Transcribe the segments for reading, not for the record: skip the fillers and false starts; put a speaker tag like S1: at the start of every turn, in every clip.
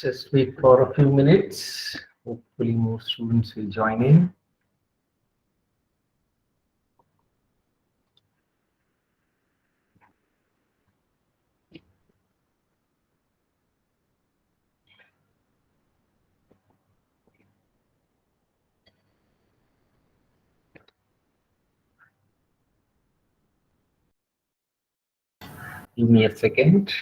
S1: Just wait for a few minutes. Hopefully more students will join in. Give me a second.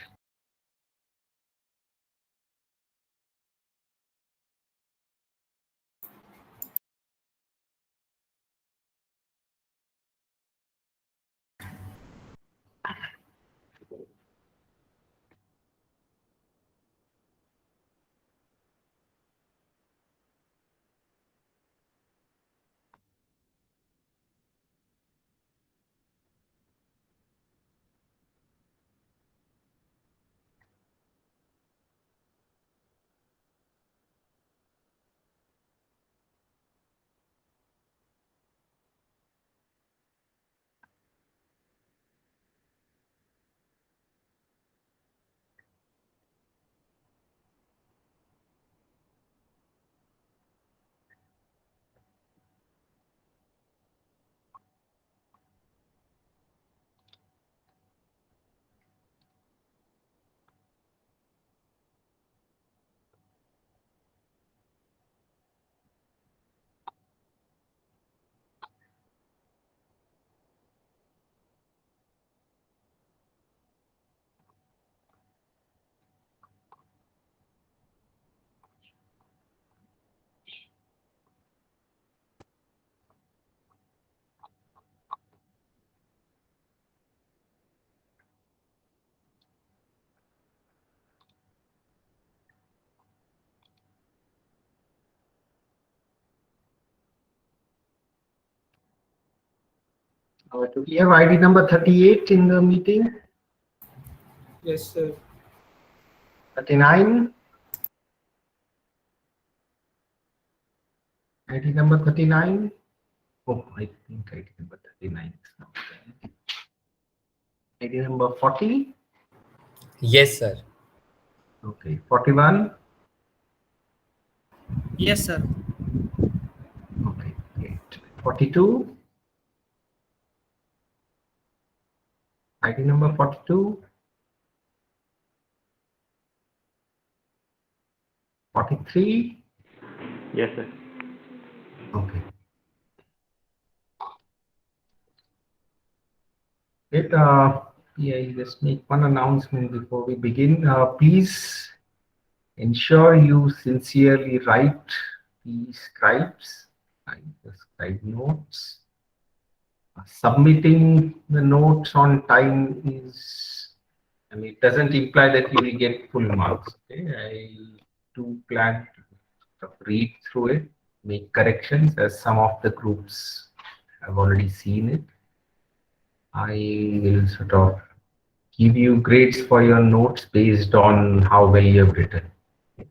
S1: Do we have ID number 38 in the meeting?
S2: Yes, sir.
S1: 39? ID number 39? Oh, I think ID number 39 is not there. ID number 40?
S3: Yes, sir.
S1: Okay, 41?
S2: Yes, sir.
S1: Okay, great. 42? ID number 42? 43?
S4: Yes, sir.
S1: Okay. Great. Yeah, I'll just make one announcement before we begin. Please ensure you sincerely write the scribes, the scribe notes. Submitting the notes on time is, I mean, it doesn't imply that you will get full marks. Okay, I do plan to read through it, make corrections, as some of the groups have already seen it. I will sort of give you grades for your notes based on how well you have written.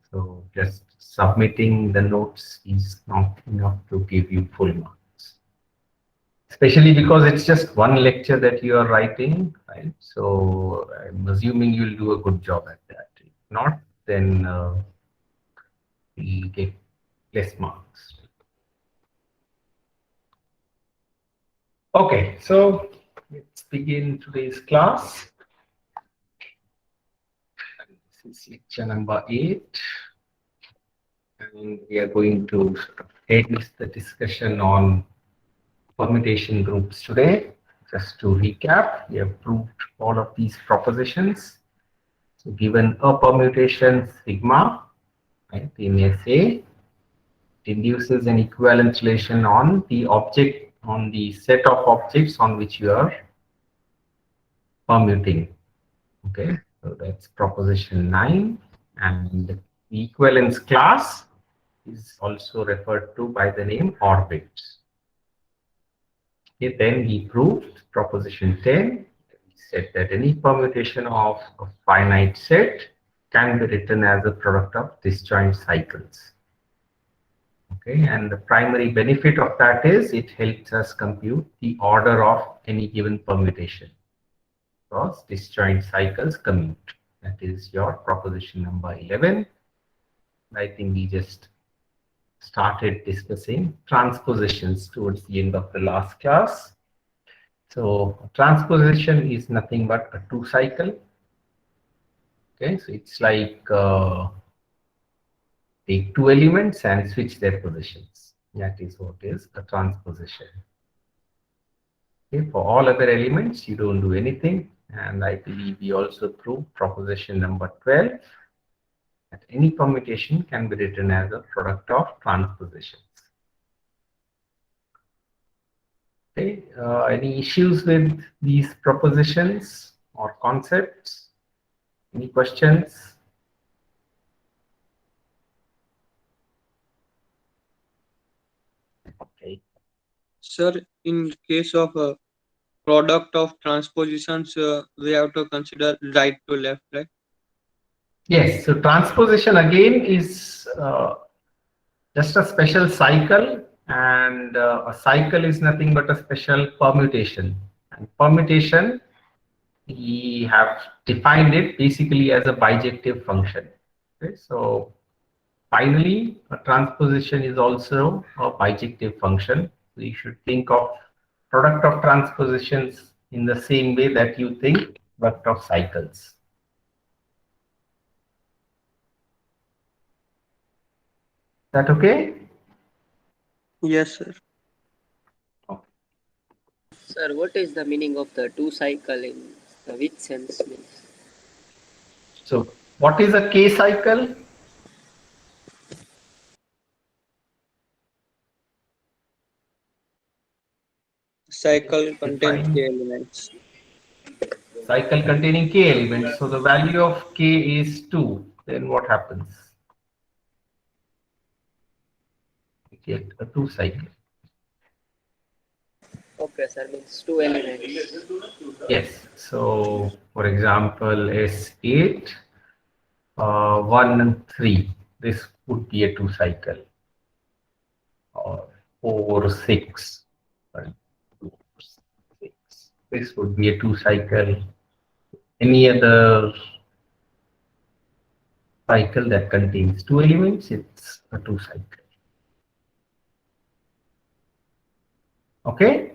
S1: So just submitting the notes is not enough to give you full marks, especially because it's just one lecture that you are writing, right? So I'm assuming you'll do a good job at that. If not, then you'll get less marks. Okay, so let's begin today's class. This is lecture number 8. And we are going to sort of end the discussion on permutation groups today. Just to recap, we have proved all of these propositions. So given a permutation sigma, right, in SA, it induces an equivalence relation on the object, on the set of objects on which you are permuting. Okay, so that's proposition 9, and the equivalence class is also referred to by the name orbits. Okay, then we proved proposition 10. We said that any permutation of a finite set can be written as a product of disjoint cycles. Okay, and the primary benefit of that is it helps us compute the order of any given permutation because disjoint cycles commute. That is your proposition number 11. I think we just started discussing transpositions towards the end of the last class. So transposition is nothing but a two cycle. Okay, so it's like take two elements and switch their positions. That is what is a transposition. Okay, for all other elements, you don't do anything. And I believe we also proved proposition number 12 that any permutation can be written as a product of transpositions. Okay, any issues with these propositions or concepts? Any questions? Okay.
S2: Sir, in case of a product of transpositions, we have to consider right to left, right?
S1: Yes, so transposition again is just a special cycle, and a cycle is nothing but a special permutation. And permutation, we have defined it basically as a bijective function. Okay, so finally, a transposition is also a bijective function. So you should think of product of transpositions in the same way that you think product of cycles. That okay?
S2: Yes, sir.
S4: Sir, what is the meaning of the two cycle in which sense means?
S1: So what is a K cycle?
S2: Cycle contains
S1: Define
S2: K elements.
S1: cycle containing K elements. So the value of K is 2. Then what happens? You get a 2 cycle.
S4: Okay, sir, means two elements.
S1: Yes. So for example, S8, 1 and 3. This would be a 2 cycle. Or 4, 6. Sorry, 2, 6. This would be a 2 cycle. Any other cycle that contains 2 elements, it's a 2 cycle. Okay?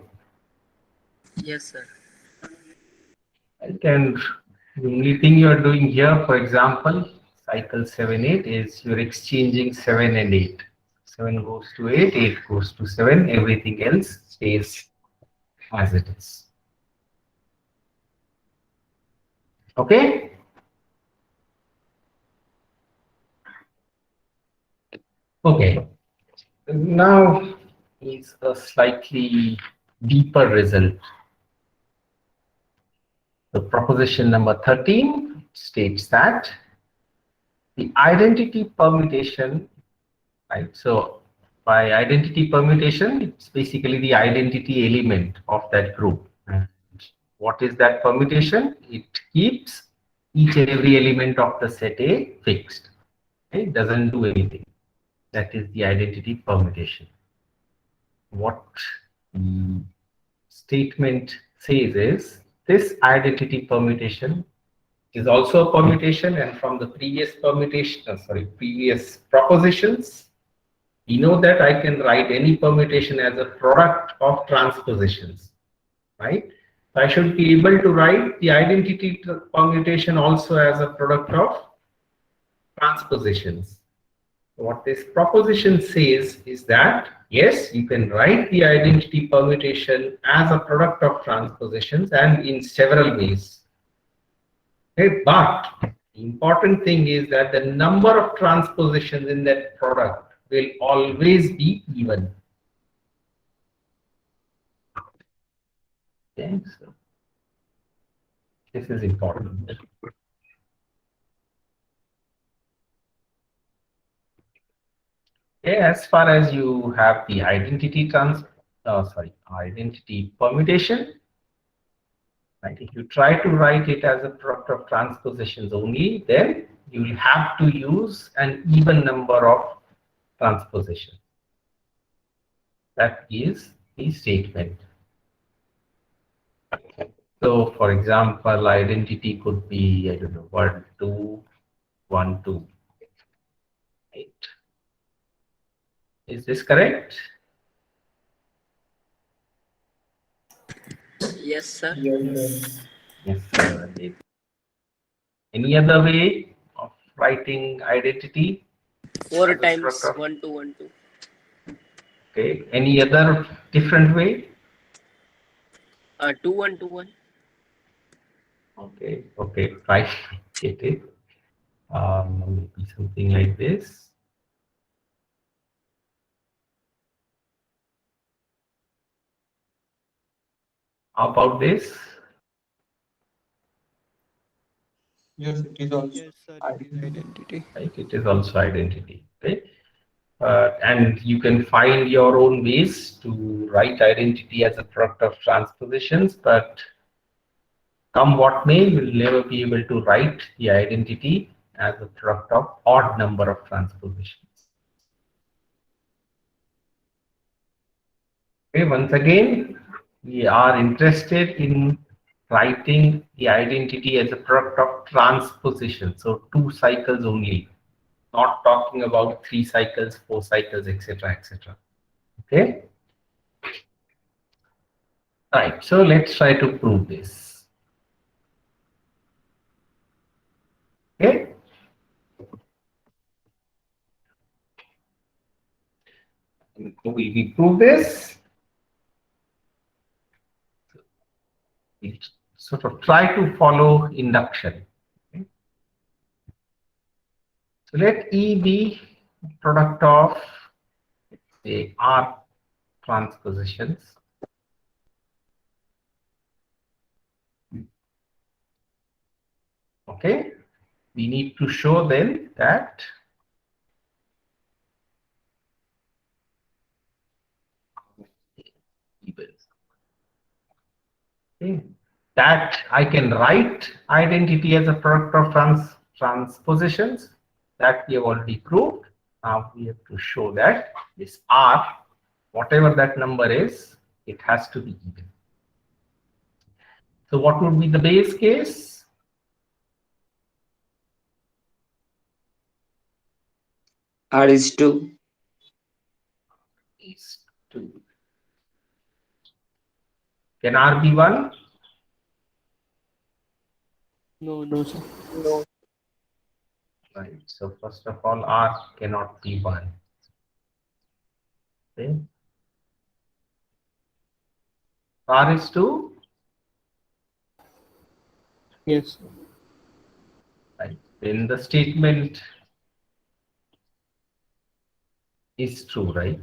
S4: Yes, sir.
S1: And the only thing you are doing here, for example, cycle 7, 8 is you're exchanging 7 and 8. 7 goes to 8, 8 goes to 7, everything else stays as it is. Okay? Okay. Now is a slightly deeper result. The proposition number 13 states that the identity permutation, right? So by identity permutation, it's basically the identity element of that group. And what is that permutation? It keeps each and every element of the set A fixed. Okay? It doesn't do anything. That is the identity permutation. What the statement says is this identity permutation is also a permutation, and from the previous previous propositions, we know that I can write any permutation as a product of transpositions, right? So I should be able to write the identity permutation also as a product of transpositions. What this proposition says is that, yes, you can write the identity permutation as a product of transpositions and in several ways. Okay, but the important thing is that the number of transpositions in that product will always be even. Okay, so this is important. Okay, as far as you have the identity identity permutation, right? If you try to write it as a product of transpositions only, then you will have to use an even number of transpositions. That is the statement. So, for example, identity could be, I don't know, 1, 2, 1, 2. Right? Is this correct?
S4: Yes, sir.
S3: Yes.
S1: Yes, sir. Any other way of writing identity
S4: 4
S1: as a
S4: times
S1: product of?
S4: 1 2 1 2.
S1: Okay. Any other different way?
S4: 2 1 2 1.
S1: Okay. Okay. Try to get it. Maybe something like this. How about this?
S2: Yes, it is also
S5: Yes, sir, it is identity.
S1: Like it is also identity. Okay. And you can find your own ways to write identity as a product of transpositions, but come what may, you will never be able to write the identity as a product of odd number of transpositions. Okay, once again, we are interested in writing the identity as a product of transposition. So 2 cycles only, not talking about 3 cycles, 4 cycles, etc., etc. Okay. Right. So let's try to prove this. Okay. We prove this. We sort of try to follow induction. Okay. So let E be product of say R transpositions. Okay. We need to show then that okay, that I can write identity as a product of transpositions. That we have already proved. Now we have to show that this R, whatever that number is, it has to be even. So what would be the base case?
S6: R is 2.
S1: Is 2. Can R be 1?
S5: No, no, sir.
S2: no.
S1: Right. So first of all, R cannot be 1. Okay. R is 2.
S5: Yes, sir.
S1: Right. Then the statement is true, right?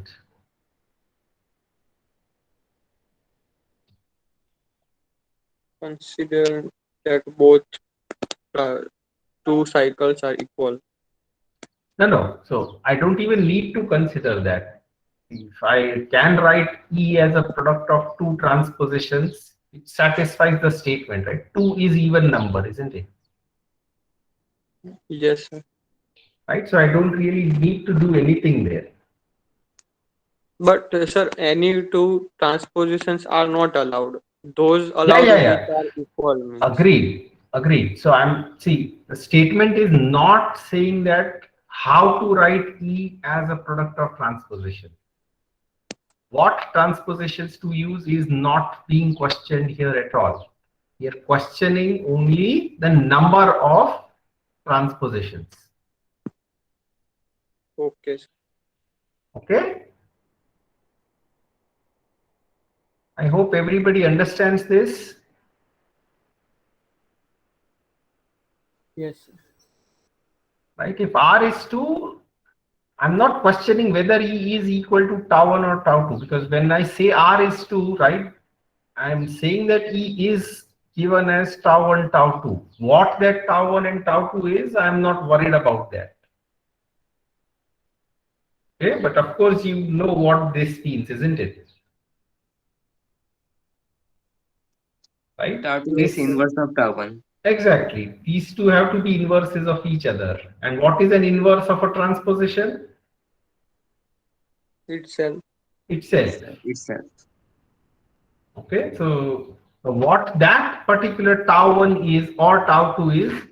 S2: Consider that both uh, 2 cycles are equal.
S1: No, no. So I don't even need to consider that. If I can write E as a product of 2 transpositions, it satisfies the statement, right? 2 is even number, isn't it?
S2: Yes, sir.
S1: Right. So I don't really need to do anything there.
S2: But sir, any 2 transpositions are not allowed. Those
S1: Yeah,
S2: allowed
S1: yeah,
S2: which
S1: yeah.
S2: are equal means.
S1: Agreed. Agreed. So see, the statement is not saying that how to write E as a product of transposition. What transpositions to use is not being questioned here at all. We are questioning only the number of transpositions.
S2: Okay, sir.
S1: Okay. I hope everybody understands this.
S5: Yes, sir.
S1: Right. If R is 2, I'm not questioning whether E is equal to tau 1 or tau 2, because when I say R is 2, right, I'm saying that E is given as tau 1, tau 2. What that tau 1 and tau 2 is, I'm not worried about that. Okay, but of course you know what this means, isn't it? Right?
S6: Tau 2 is inverse of tau 1.
S1: Exactly. These two have to be inverses of each other. And what is an inverse of a transposition?
S2: Itself.
S1: Itself.
S6: Itself.
S1: Okay, so what that particular tau 1 is or tau 2 is,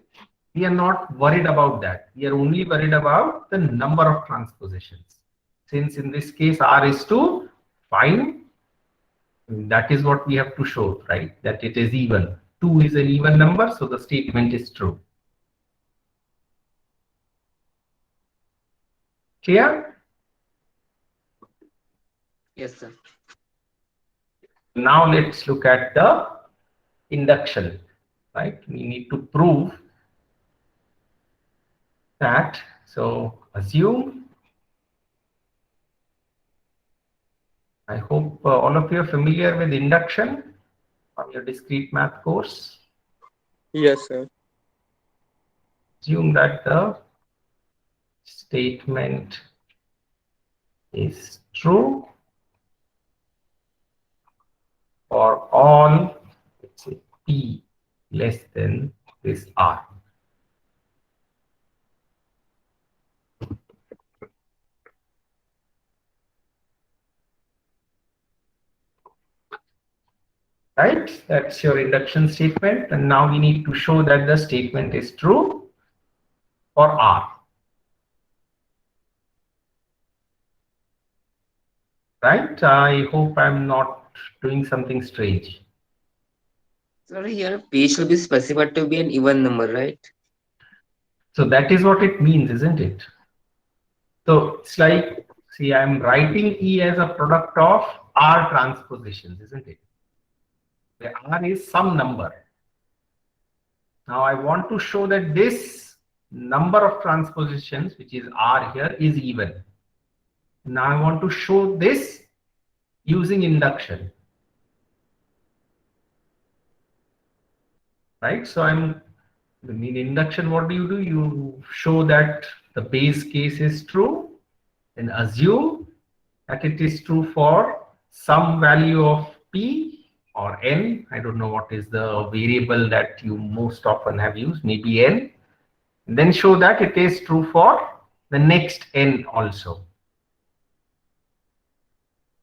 S1: we are not worried about that. We are only worried about the number of transpositions. since in this case R is to fine, that is what we have to show, right? That it is even. 2 is an even number, so the statement is true. Clear?
S6: Yes, sir.
S1: Now let's look at the induction, right? We need to prove that. So assume, I hope all of you are familiar with induction from your discrete math course.
S2: Yes, sir.
S1: Assume that the statement is true for all, let's say, p less than this r. Right? That's your induction statement. And now we need to show that the statement is true for r. Right? I hope I'm not doing something strange.
S6: Sorry, here P should be specified to be an even number, right?
S1: So that is what it means, isn't it? So it's like, see, I'm writing E as a product of R transpositions, isn't it? The R is some number. Now I want to show that this number of transpositions, which is R here, is even. Now I want to show this using induction. Right? So in induction, what do? You show that the base case is true, then assume that it is true for some value of P or N. I don't know what is the variable that you most often have used, maybe N. And then show that it is true for the next N also.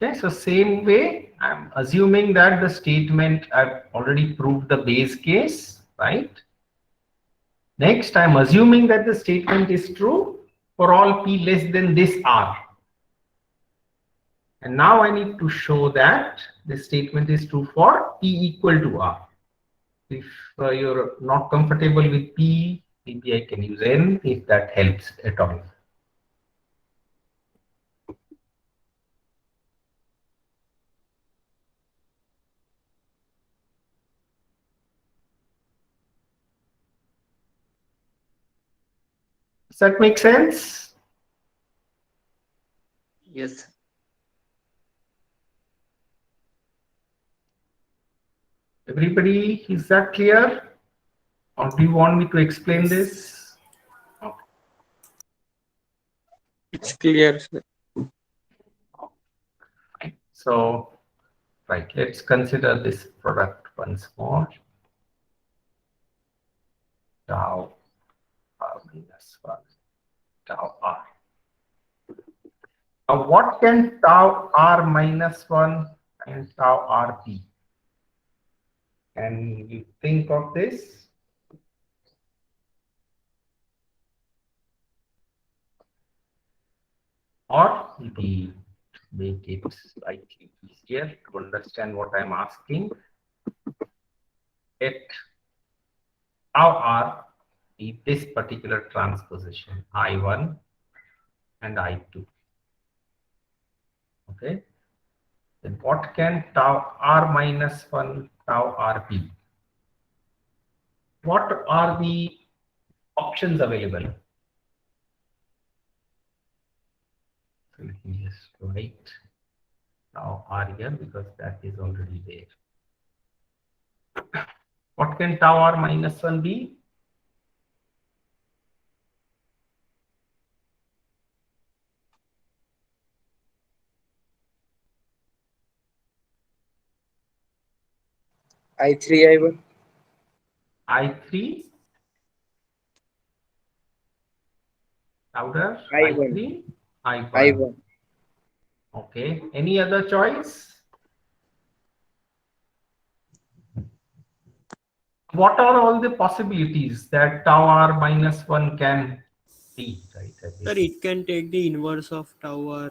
S1: Okay, so same way, I'm assuming that the statement, I've already proved the base case, right? Next, I'm assuming that the statement is true for all P less than this R. And now I need to show that the statement is true for P equal to R. If you're not comfortable with P, maybe I can use N if that helps at all. Does that make sense?
S6: Yes.
S1: Everybody, is that clear? Or do you want me to explain this?
S2: It's clear, sir.
S1: So, right, let's consider this product once more. Tau R minus 1, tau R. Now, what can tau R minus 1 and tau R be? Can you think of this? Or maybe make it slightly easier to understand what I'm asking. Let tau R be this particular transposition, I1 and I2. Okay. Then what can tau R minus 1 tau R be? What are the options available? So let me just write tau R here because that is already there. What can tau R minus 1 be?
S6: I3, I1.
S1: I3, louder,
S6: I1.
S1: I3, I1.
S6: I1.
S1: Okay, any other choice? What are all the possibilities that tau R minus 1 can be? Right?
S5: Sir, it can take the inverse of tau r.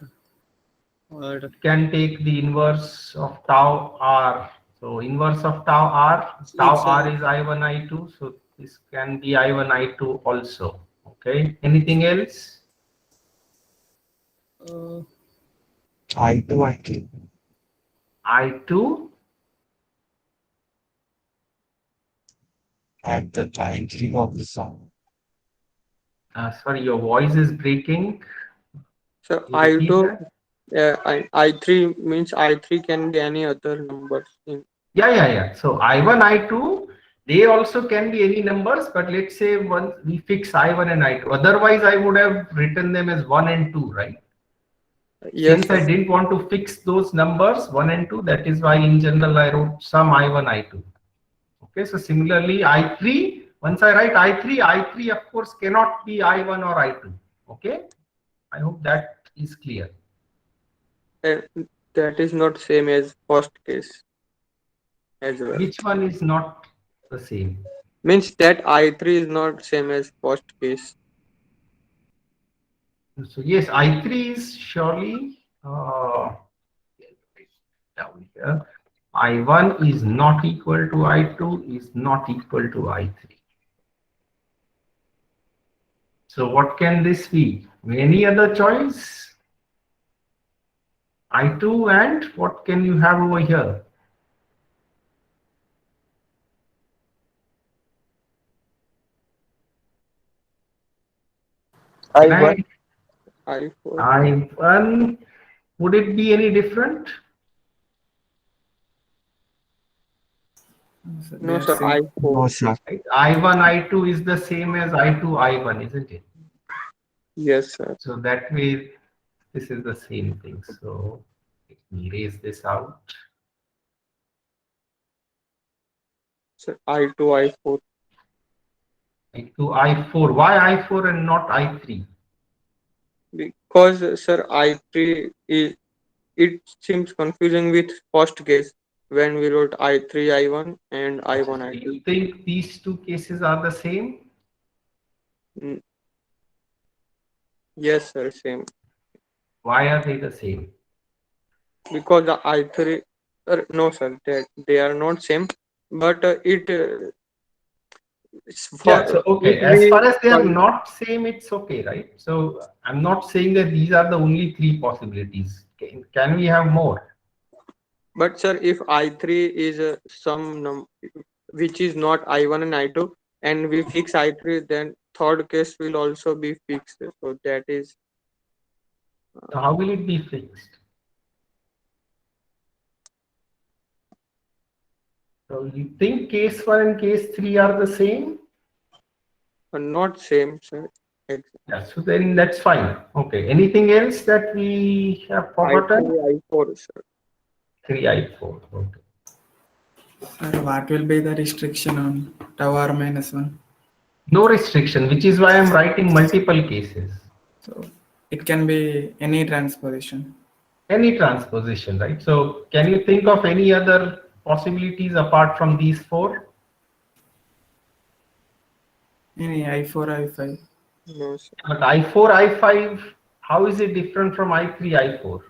S2: Or
S1: It can take the inverse of tau r. So inverse of tau r, tau
S2: it's
S1: r is I1, I2. So this can be I1, I2 also. Okay. Anything else?
S7: I2, I3.
S1: I2
S7: At the time 3 of the song.
S1: sorry, your voice is breaking.
S2: so
S1: You repeat
S2: I2,
S1: that?
S2: I3 means I3 can be any other numbers in.
S1: Yeah. So I1, I2, they also can be any numbers, but let's say once we fix I1 and I2. Otherwise, I would have written them as 1 and 2, right?
S2: Yes,
S1: Since I
S2: sir.
S1: didn't want to fix those numbers 1 and 2, that is why in general I wrote some I1, I2. Okay, so similarly I3, once I write I3, I3 of course cannot be I1 or I2. Okay, I hope that is clear.
S2: Uh, that is not same as first case as well.
S1: Which one is not the same?
S2: Means that I3 is not same as first case.
S1: So yes, I3 is surely down here. I1 is not equal to I2 is not equal to I3. So what can this be? Any other choice? I2 and what can you have over here?
S5: I1.
S2: I4.
S1: I1, would it be any different?
S2: No, sir. I4.
S7: No, sir.
S1: Right? I1, I2 is the same as I2, I1, isn't it?
S2: Yes, sir.
S1: So that way, this is the same thing. So let me erase this out.
S2: So I2, I4.
S1: I2, I4. Why I4 and not I3?
S2: Because, sir, I3 is, it seems confusing with first case when we wrote I3, I1 and I1,
S1: Do
S2: I2.
S1: you think these two cases are the same?
S2: Mm, yes, sir, same.
S1: Why are they the same?
S2: Because the I3, no, sir, they are not same. But it's
S1: Yeah, so
S2: if
S1: okay, as
S2: we
S1: far as they are not same, it's okay, right? So I'm not saying that these are the only three possibilities. Can we have more?
S2: but sir, if I3 is some which is not I1 and I2, and we fix I3, then third case will also be fixed. So that is
S1: So how will it be fixed? So you think case 1 and case 3 are the same?
S2: not same, sir.
S1: Yeah, so then that's fine. Okay, anything else that we have forgotten?
S2: I3, I4, sir.
S1: 3, I4. Okay.
S8: Sir, what will be the restriction on tau r minus 1?
S1: No restriction, which is why I'm writing multiple cases.
S8: So it can be any transposition.
S1: Any transposition, right? So can you think of any other possibilities apart from these four?
S8: Any I4, I5.
S2: No, sir.
S1: But I4, I5, how is it different from I3, I4?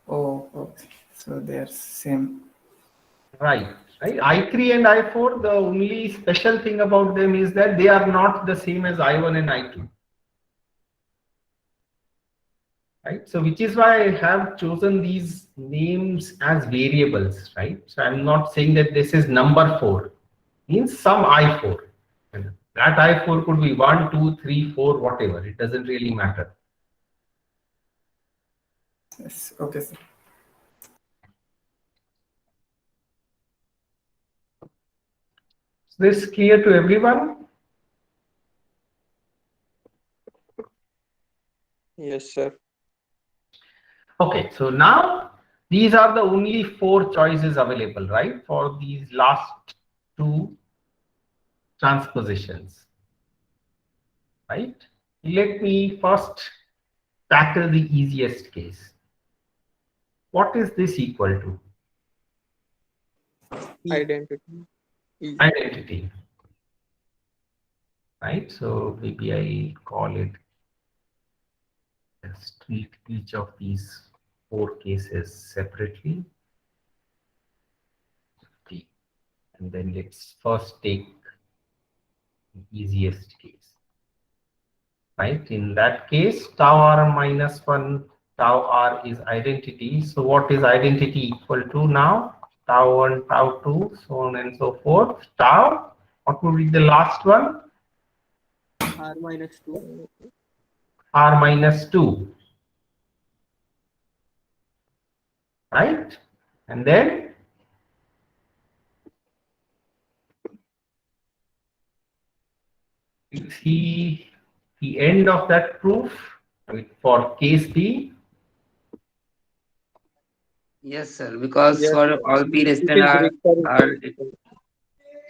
S8: Oh, okay. So they are same.
S1: Right. I3 and I4, the only special thing about them is that they are not the same as I1 and I2. Right. So which is why I have chosen these names as variables, right? So I'm not saying that this is number 4, means some I4. And that I4 could be 1, 2, 3, 4, whatever. It doesn't really matter.
S8: Yes. Okay, sir.
S1: Is this clear to everyone?
S2: Yes, sir.
S1: Okay, so now these are the only 4 choices available, right, for these last 2 transpositions, right? Let me first tackle the easiest case. What is this equal to?
S2: Identity.
S1: Identity, right? So maybe I call it Let's treat each of these 4 cases separately. Okay. And then let's first take the easiest case. Right? In that case, tau r minus 1, tau r is identity. So what is identity equal to now? Tau 1, tau 2, so on and so forth. Tau, what would be the last one?
S5: R minus 2.
S1: R minus 2. Right? And then you see the end of that proof for case B.
S6: Yes, sir. Because
S2: Yes,
S6: for
S2: sir.
S6: all P less
S2: It
S6: than
S2: is
S6: R, R
S2: recurring.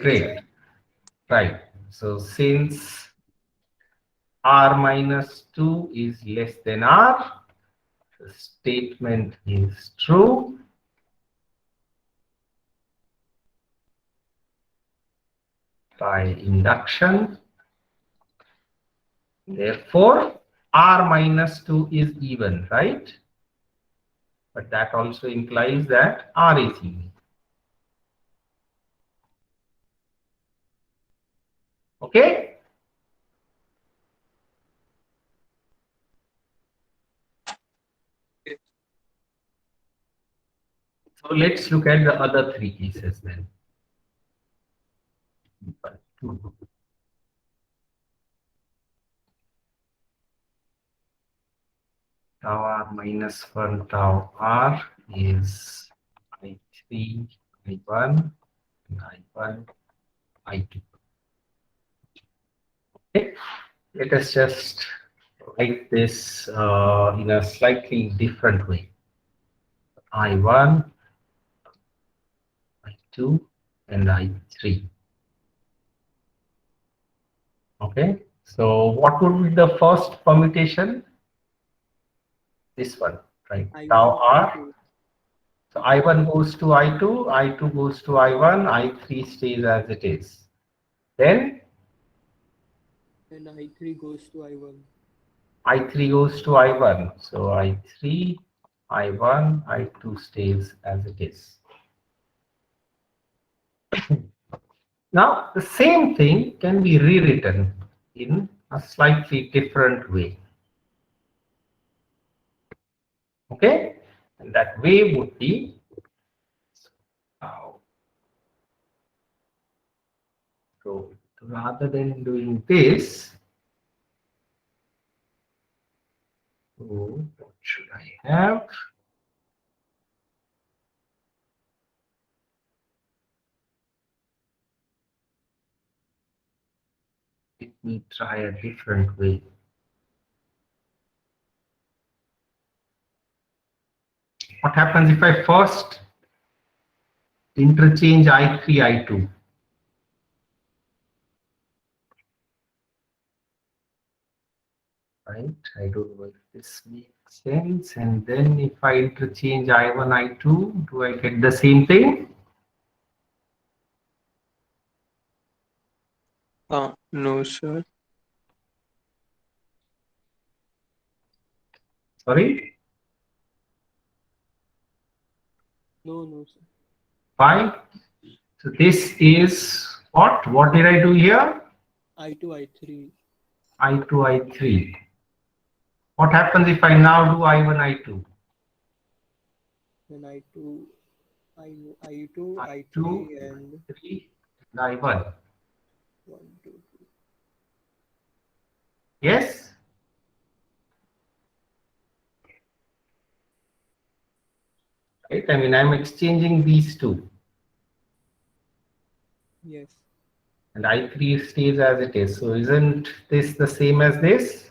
S1: Great. Right. So since R minus 2 is less than R, the statement is true. By induction. Therefore, R minus 2 is even, right? But that also implies that R is even. Okay? So let's look at the other 3 cases then. Tau r minus 1 tau r is I3, I1, and I1, I2. Okay, let us just write this in a slightly different way. I1, I2, and I3. Okay, so what would be the first permutation? This one, right? Tau
S5: I1,
S1: r.
S5: I2.
S1: So I1 goes to I2, I2 goes to I1, I3 stays as it is. Then
S5: And I3 goes to I1.
S1: I3 goes to I1. So I3, I1, I2 stays as it is. Now, the same thing can be rewritten in a slightly different way. Okay? And that way would be so rather than doing this, so what should I have? Let me try a different way. What happens if I first interchange I3, I2? Right? I don't know if this makes sense. And then if I interchange I1, I2, do I get the same thing?
S2: No, sir.
S1: Sorry?
S5: No, no, sir.
S1: Fine. So this is what? What did I do here?
S5: I2, I3.
S1: I2, I3. What happens if I now do I1, I2?
S5: Then I2, I2, I3,
S1: I2,
S5: and
S1: I3, and I1.
S5: 1, 2, 3.
S1: Yes? Right? I mean, I'm exchanging these two.
S5: Yes.
S1: And I3 stays as it is. So isn't this the same as this?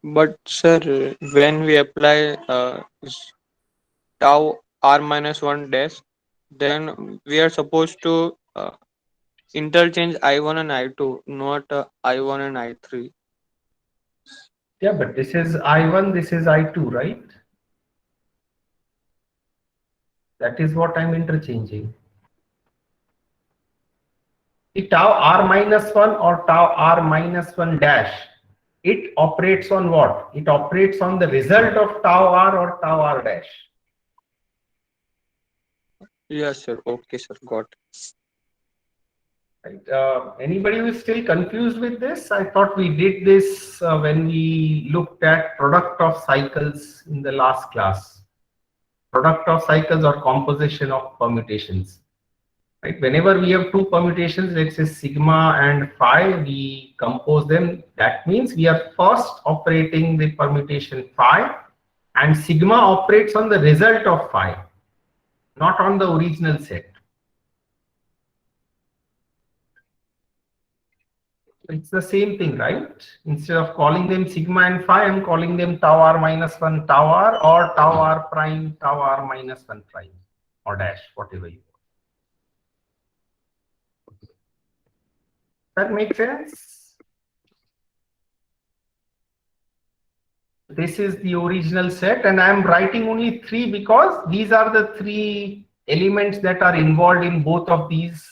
S2: But sir, when we apply tau r minus 1 dash, then we are supposed to interchange I1 and I2, not I1 and I3.
S1: Yeah, but this is I1, this is I2, right? That is what I'm interchanging. the tau r minus 1 or tau r minus 1 dash, it operates on what? It operates on the result of tau r or tau r dash.
S2: Yes, sir. Okay, sir. Got.
S1: Right. Anybody who is still confused with this? I thought we did this when we looked at product of cycles in the last class. Product of cycles or composition of permutations. Right. Whenever we have two permutations, let's say sigma and phi, we compose them. That means we are first operating the permutation phi, and sigma operates on the result of phi, not on the original set. It's the same thing, right? Instead of calling them sigma and phi, I'm calling them tau r minus 1 tau r or tau r prime tau r minus 1 prime or dash, whatever you want. That makes sense? This is the original set, and I'm writing only 3 because these are the 3 elements that are involved in both of these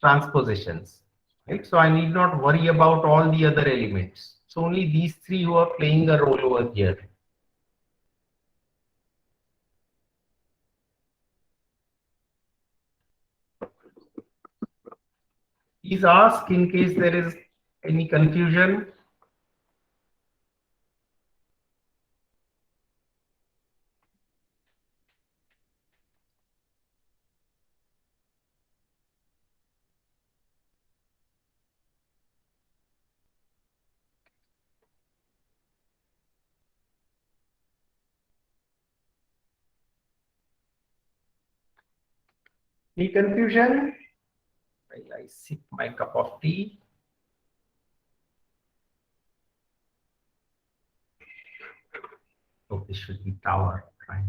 S1: transpositions. Right? So I need not worry about all the other elements. So only these 3 who are playing a role over here. Please ask in case there is any confusion. Any confusion? While I sip my cup of tea. Oh, this should be tower, right?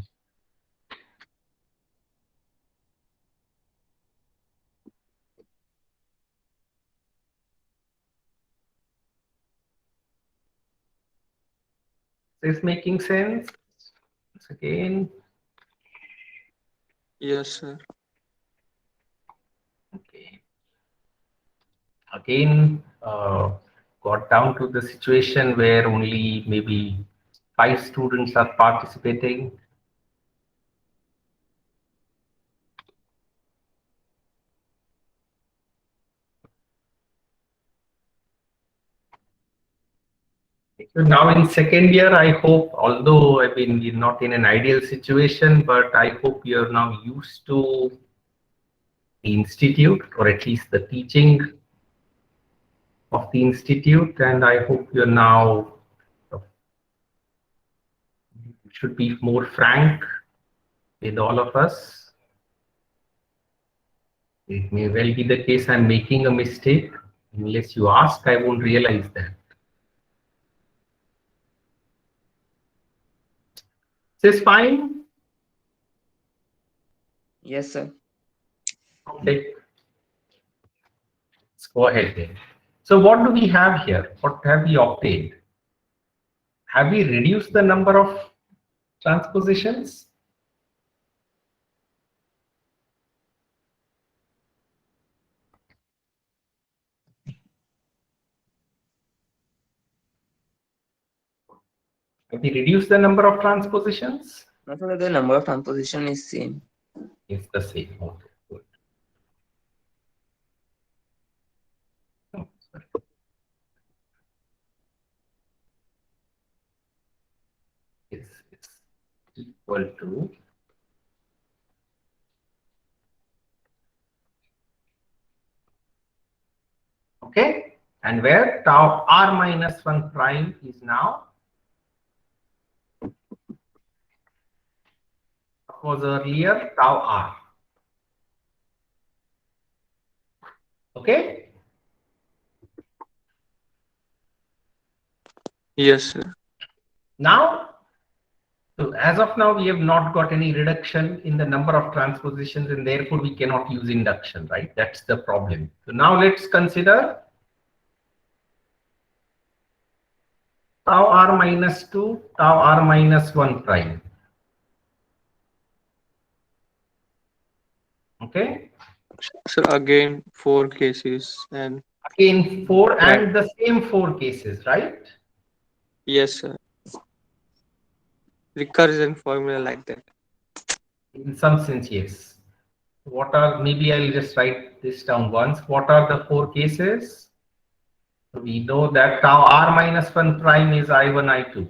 S1: Is this making sense? Once again.
S2: Yes, sir.
S1: Okay. Again, got down to the situation where only maybe 5 students are participating. So now in second year, I hope, although I mean we're not in an ideal situation, but I hope you're now used to the institute, or at least the teaching of the institute, and I hope you're now should be more frank with all of us. It may well be the case I'm making a mistake. Unless you ask, I won't realize that. Is this fine?
S6: Yes, sir.
S1: Okay. Let's go ahead then. So what do we have here? What have we obtained? Have we reduced the number of transpositions? Have we reduced the number of transpositions?
S6: Not only the number of transposition is same.
S1: It's the same. Okay, good. Oh, sorry. It's equal to okay, and where tau r minus 1 prime is now was earlier tau r. Okay.
S2: Yes, sir.
S1: Now, so as of now, we have not got any reduction in the number of transpositions, and therefore we cannot use induction, right? That's the problem. So now let's consider tau r minus 2, tau r minus 1 prime. Okay.
S2: So again, 4 cases and
S1: Again, four
S2: right.
S1: and the same 4 cases, right?
S2: Yes, sir. Recursion formula like that.
S1: In some sense, yes. What are, maybe I'll just write this down once. What are the 4 cases? We know that tau r minus 1 prime is I1, I2.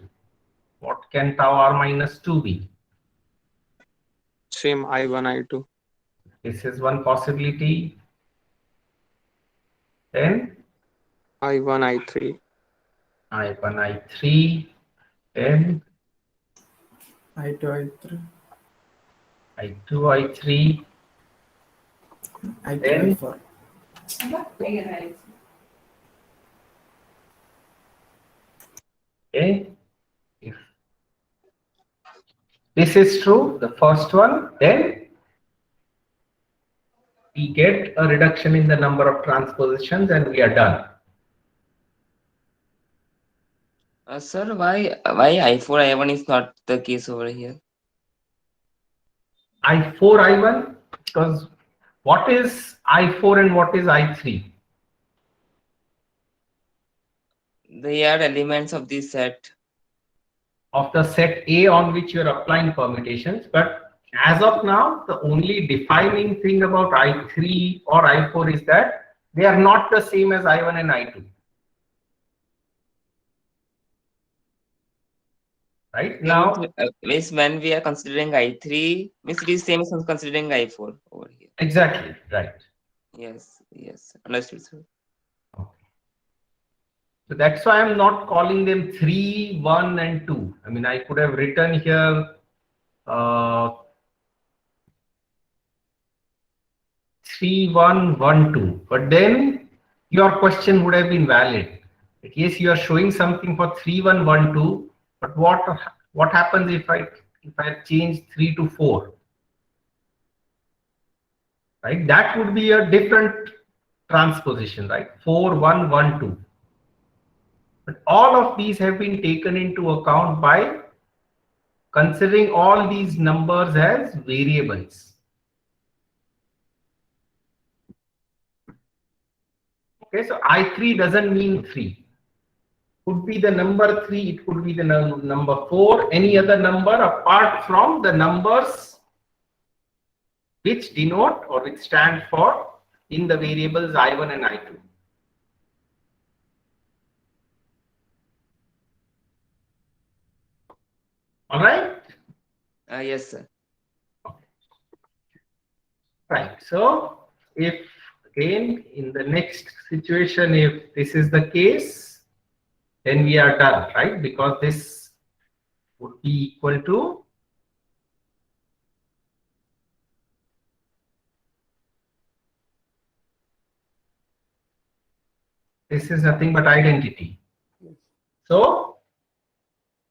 S1: What can tau r minus 2 be?
S2: Same I1, I2.
S1: This is one possibility. Then
S2: I1, I3.
S1: I1, I3. Then
S8: I2, I3,
S1: I2, I3.
S8: I3,
S1: Then
S8: I4.
S1: okay. If this is true, the first one, then we get a reduction in the number of transpositions and we are done.
S6: Sir, why I4 I1 is not the case over here?
S1: I4, I1, because what is I4 and what is I3?
S6: They are elements of this set.
S1: Of the set A on which you are applying permutations, but as of now, the only defining thing about I3 or I4 is that they are not the same as I1 and I2. Right now,
S6: Means when we are considering I3, means it is same as considering I4 over here.
S1: exactly, right.
S6: Yes, yes, understood, sir.
S1: So that's why I'm not calling them 3, 1, and 2. I mean, I could have written here 3, 1, 1, 2. But then your question would have been valid. Yes, you are showing something for 3, 1, 1, 2. But what happens if I change 3 to 4? Right? That would be a different transposition, right? 4, 1, 1, 2. But all of these have been taken into account by considering all these numbers as variables. Okay, so I3 doesn't mean 3. Could be the number 3, it could be the number 4, any other number apart from the numbers which denote or which stand for in the variables I1 and I2. All right?
S6: Yes, sir.
S1: Right. So if again in the next situation, if this is the case, then we are done, right? Because this would be equal to this is nothing but identity. So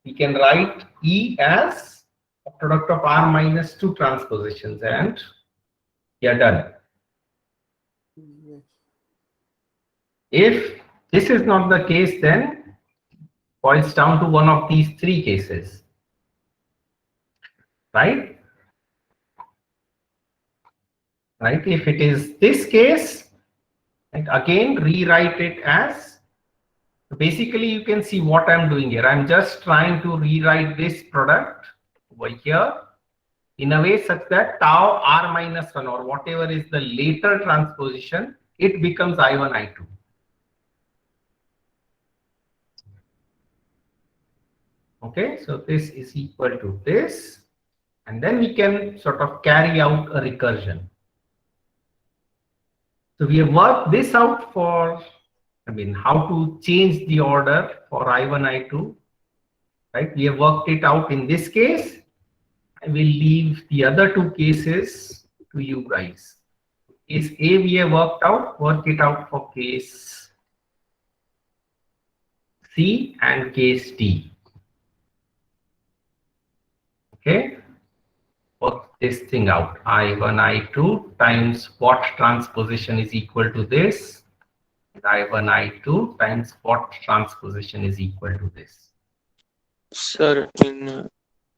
S1: we can write E as a product of R minus 2 transpositions and we are done.
S5: Yes.
S1: If this is not the case, then boils down to one of these 3 cases, right? Right. If it is this case, and again rewrite it as, basically you can see what I'm doing here. I'm just trying to rewrite this product over here in a way such that tau r minus 1 or whatever is the later transposition, it becomes I1, I2. Okay, so this is equal to this, and then we can sort of carry out a recursion. So we have worked this out for, I mean, how to change the order for I1, I2, right? We have worked it out in this case. I will leave the other 2 cases to you guys. Case A we have worked out, work it out for case C and case D. Okay, work this thing out. I1, I2 times what transposition is equal to this. I1, I2 times what transposition is equal to this.
S2: Sir, in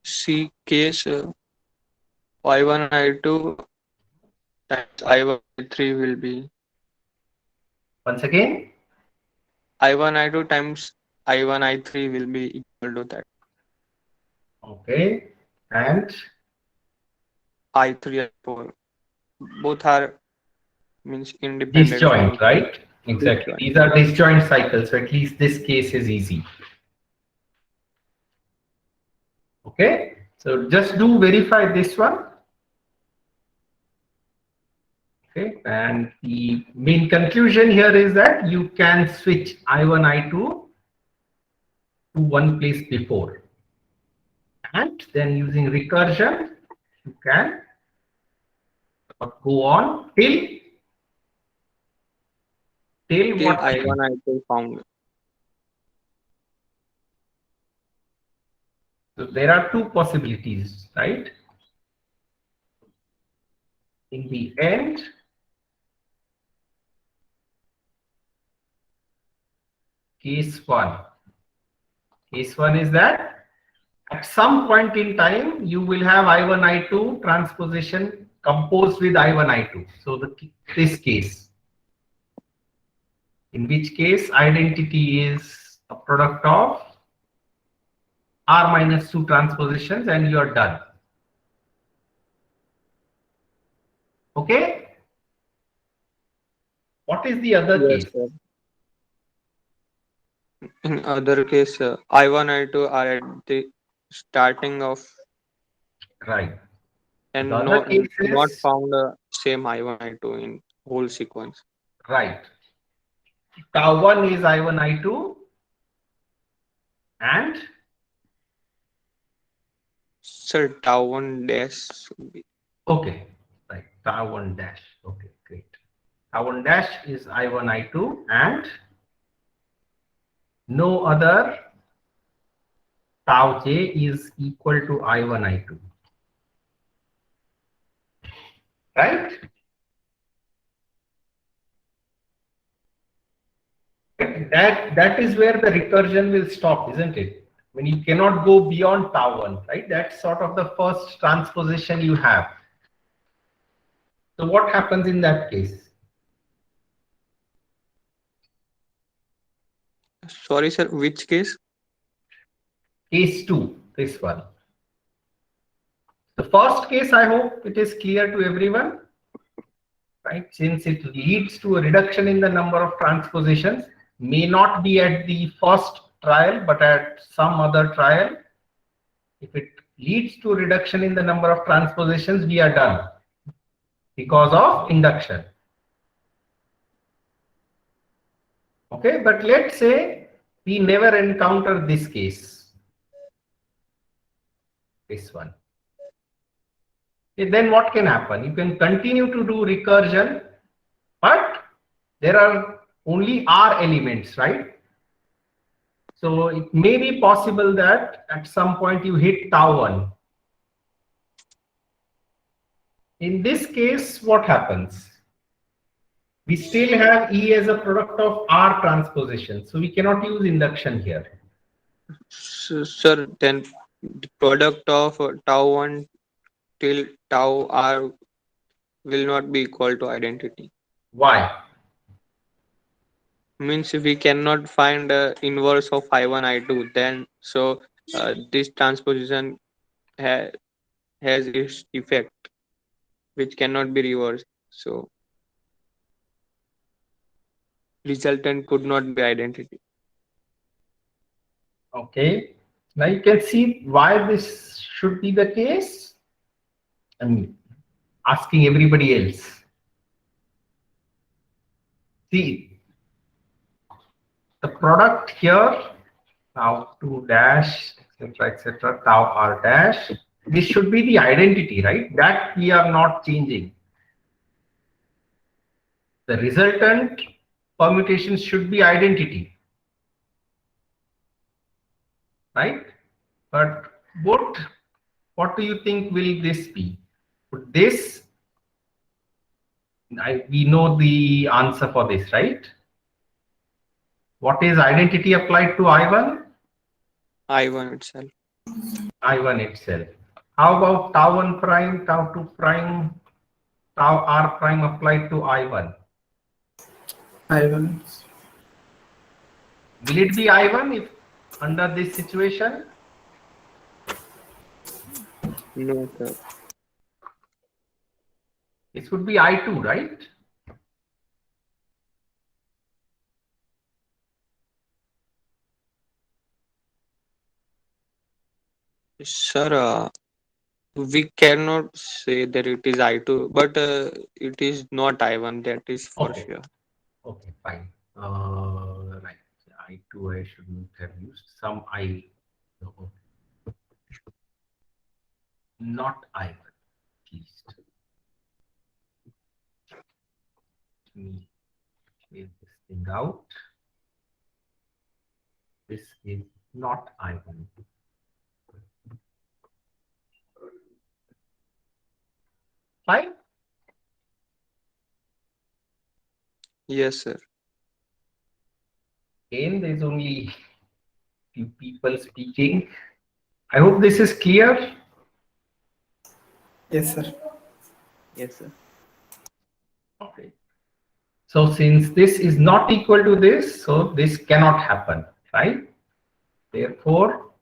S2: C case, I1, I2 times I1 I3 will be
S1: Once again,
S2: I1 I2 times I1 I3 will be equal to that
S1: okay, and
S2: I3 I4. Both are means independent from
S1: disjoint, right? Exactly.
S2: disjoint.
S1: These are disjoint cycles, so at least this case is easy. Okay, so just do verify this one. Okay, and the main conclusion here is that you can switch I1, I2 to one place before, and then using recursion, you can go on till
S2: Till
S1: what
S2: I1
S1: time?
S2: I2 found.
S1: So there are two possibilities, right? In the end, case one. Case one is that at some point in time, you will have I1, I2 transposition composed with I1, I2. So this case, in which case identity is a product of R minus 2 transpositions and you are done. Okay? What is the other
S2: Yes,
S1: case?
S2: sir. In other case, I1 I2 are at the starting of
S1: Right. The
S2: and
S1: other case
S2: not
S1: is,
S2: found same I1 I2 in whole sequence.
S1: right. Tau 1 is I1, I2 and
S2: Sir, tau 1 dash should be
S1: okay. Right. Tau 1 dash. Okay, great. Tau 1 dash is I1, I2 and no other tau j is equal to I1, I2. Right? That is where the recursion will stop, isn't it? When you cannot go beyond tau 1, right? That's sort of the first transposition you have. So what happens in that case?
S2: sorry, sir. Which case?
S1: Case 2, this one. The first case, I hope it is clear to everyone, right? Since it leads to a reduction in the number of transpositions, may not be at the first trial, but at some other trial. If it leads to a reduction in the number of transpositions, we are done because of induction. Okay, but let's say we never encounter this case, this one. Okay, then what can happen? You can continue to do recursion, but there are only R elements, right? So it may be possible that at some point you hit tau 1. In this case, what happens? We still have E as a product of R transposition, so we cannot use induction here.
S2: Sir, then the product of tau 1 till tau r will not be equal to identity.
S1: Why?
S2: Means we cannot find inverse of I1 I2 then so this transposition ha has its effect which cannot be reversed. So resultant could not be identity.
S1: Okay. Now you can see why this should be the case. I'm asking everybody else. See, the product here, tau 2 dash, etc., tau r dash, this should be the identity, right? That we are not changing. The resultant permutations should be identity, right? But what do you think will this be? Would this, we know the answer for this, right? What is identity applied to I1?
S2: I1 itself.
S1: I1 itself. How about tau 1 prime, tau 2 prime? tau r prime applied to I1.
S8: I1.
S1: Will it be I1 if under this situation?
S2: No, sir.
S1: It would be I2, right?
S2: Sir, we cannot say that it is I2, but it is not I1. That is for
S1: Okay.
S2: sure.
S1: Okay, fine. Right. I2 I shouldn't have used some I. No, not I1 at least. Let me clear this thing out. This is not I1. Fine.
S2: Yes, sir.
S1: Again, there's only few people speaking. I hope this is clear.
S8: Yes, sir.
S6: Yes, sir.
S1: Okay. So since this is not equal to this, so this cannot happen, right? Therefore,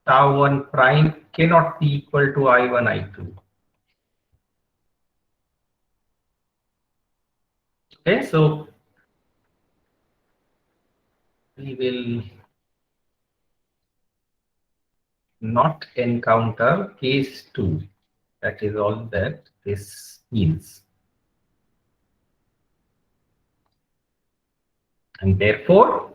S1: tau 1 prime cannot be equal to I1, I2. Okay, so we will not encounter case 2. That is all that this means. And therefore,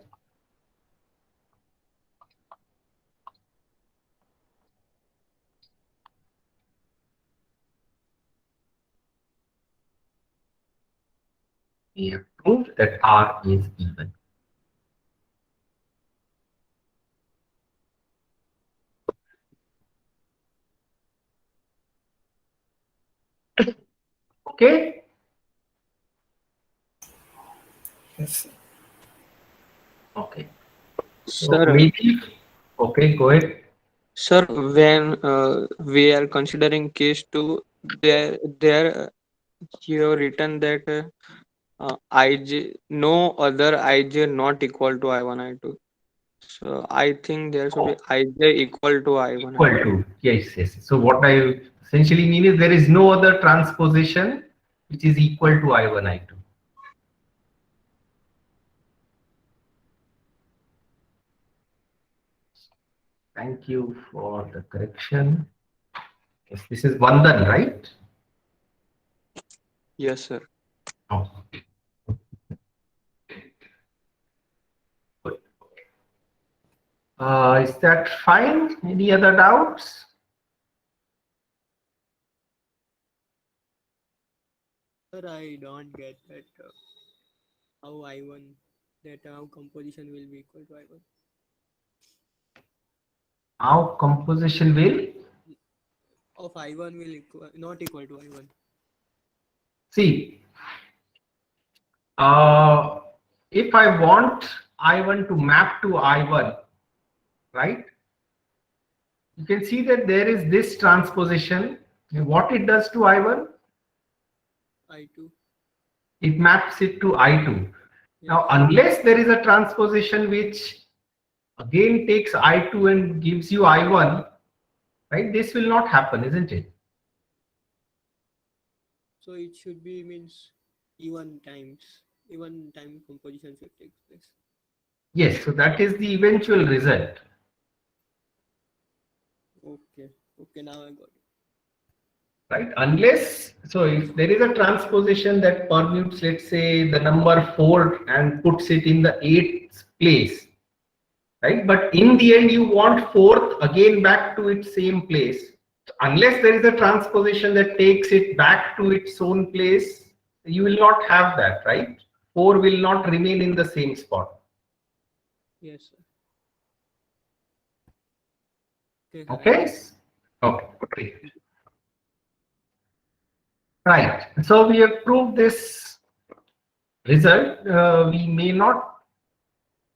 S1: we have proved that R is even. Okay.
S8: Yes, sir.
S1: Okay. So
S2: Sir,
S1: maybe, okay, go ahead.
S2: sir, when we are considering case 2, there you have written that ij no other ij not equal to I1 I2. So I think there should be
S1: Oh,
S2: ij equal to I1
S1: equal
S2: I2.
S1: to, yes, yes. So what I essentially mean is there is no other transposition which is equal to I1, I2. Thank you for the correction. Yes, this is Vandan, right?
S2: Yes, sir.
S1: Oh. Good. Is that fine? Any other doubts?
S5: Sir, I don't get that how I1, that how composition will be equal to I1.
S1: How composition will?
S5: Of I1 will not equal to I1.
S1: See, if I want I1 to map to I1, right? You can see that there is this transposition. What it does to I1?
S5: I2.
S1: It maps it to I2.
S5: Yes.
S1: Now, unless there is a transposition which again takes I2 and gives you I1, right? This will not happen, isn't it?
S5: So it should be means even time composition should take place.
S1: Yes, so that is the eventual result.
S5: Okay. Okay, now I got it.
S1: Right, unless, so if there is a transposition that permutes, let's say, the number 4 and puts it in the 8th place, right, but in the end you want 4th again back to its same place, unless there is a transposition that takes it back to its own place, you will not have that, right? 4 will not remain in the same spot.
S5: Yes, sir. Okay, sir, I
S1: Okay,
S5: got it.
S1: okay, great. Right, so we have proved this result. We may not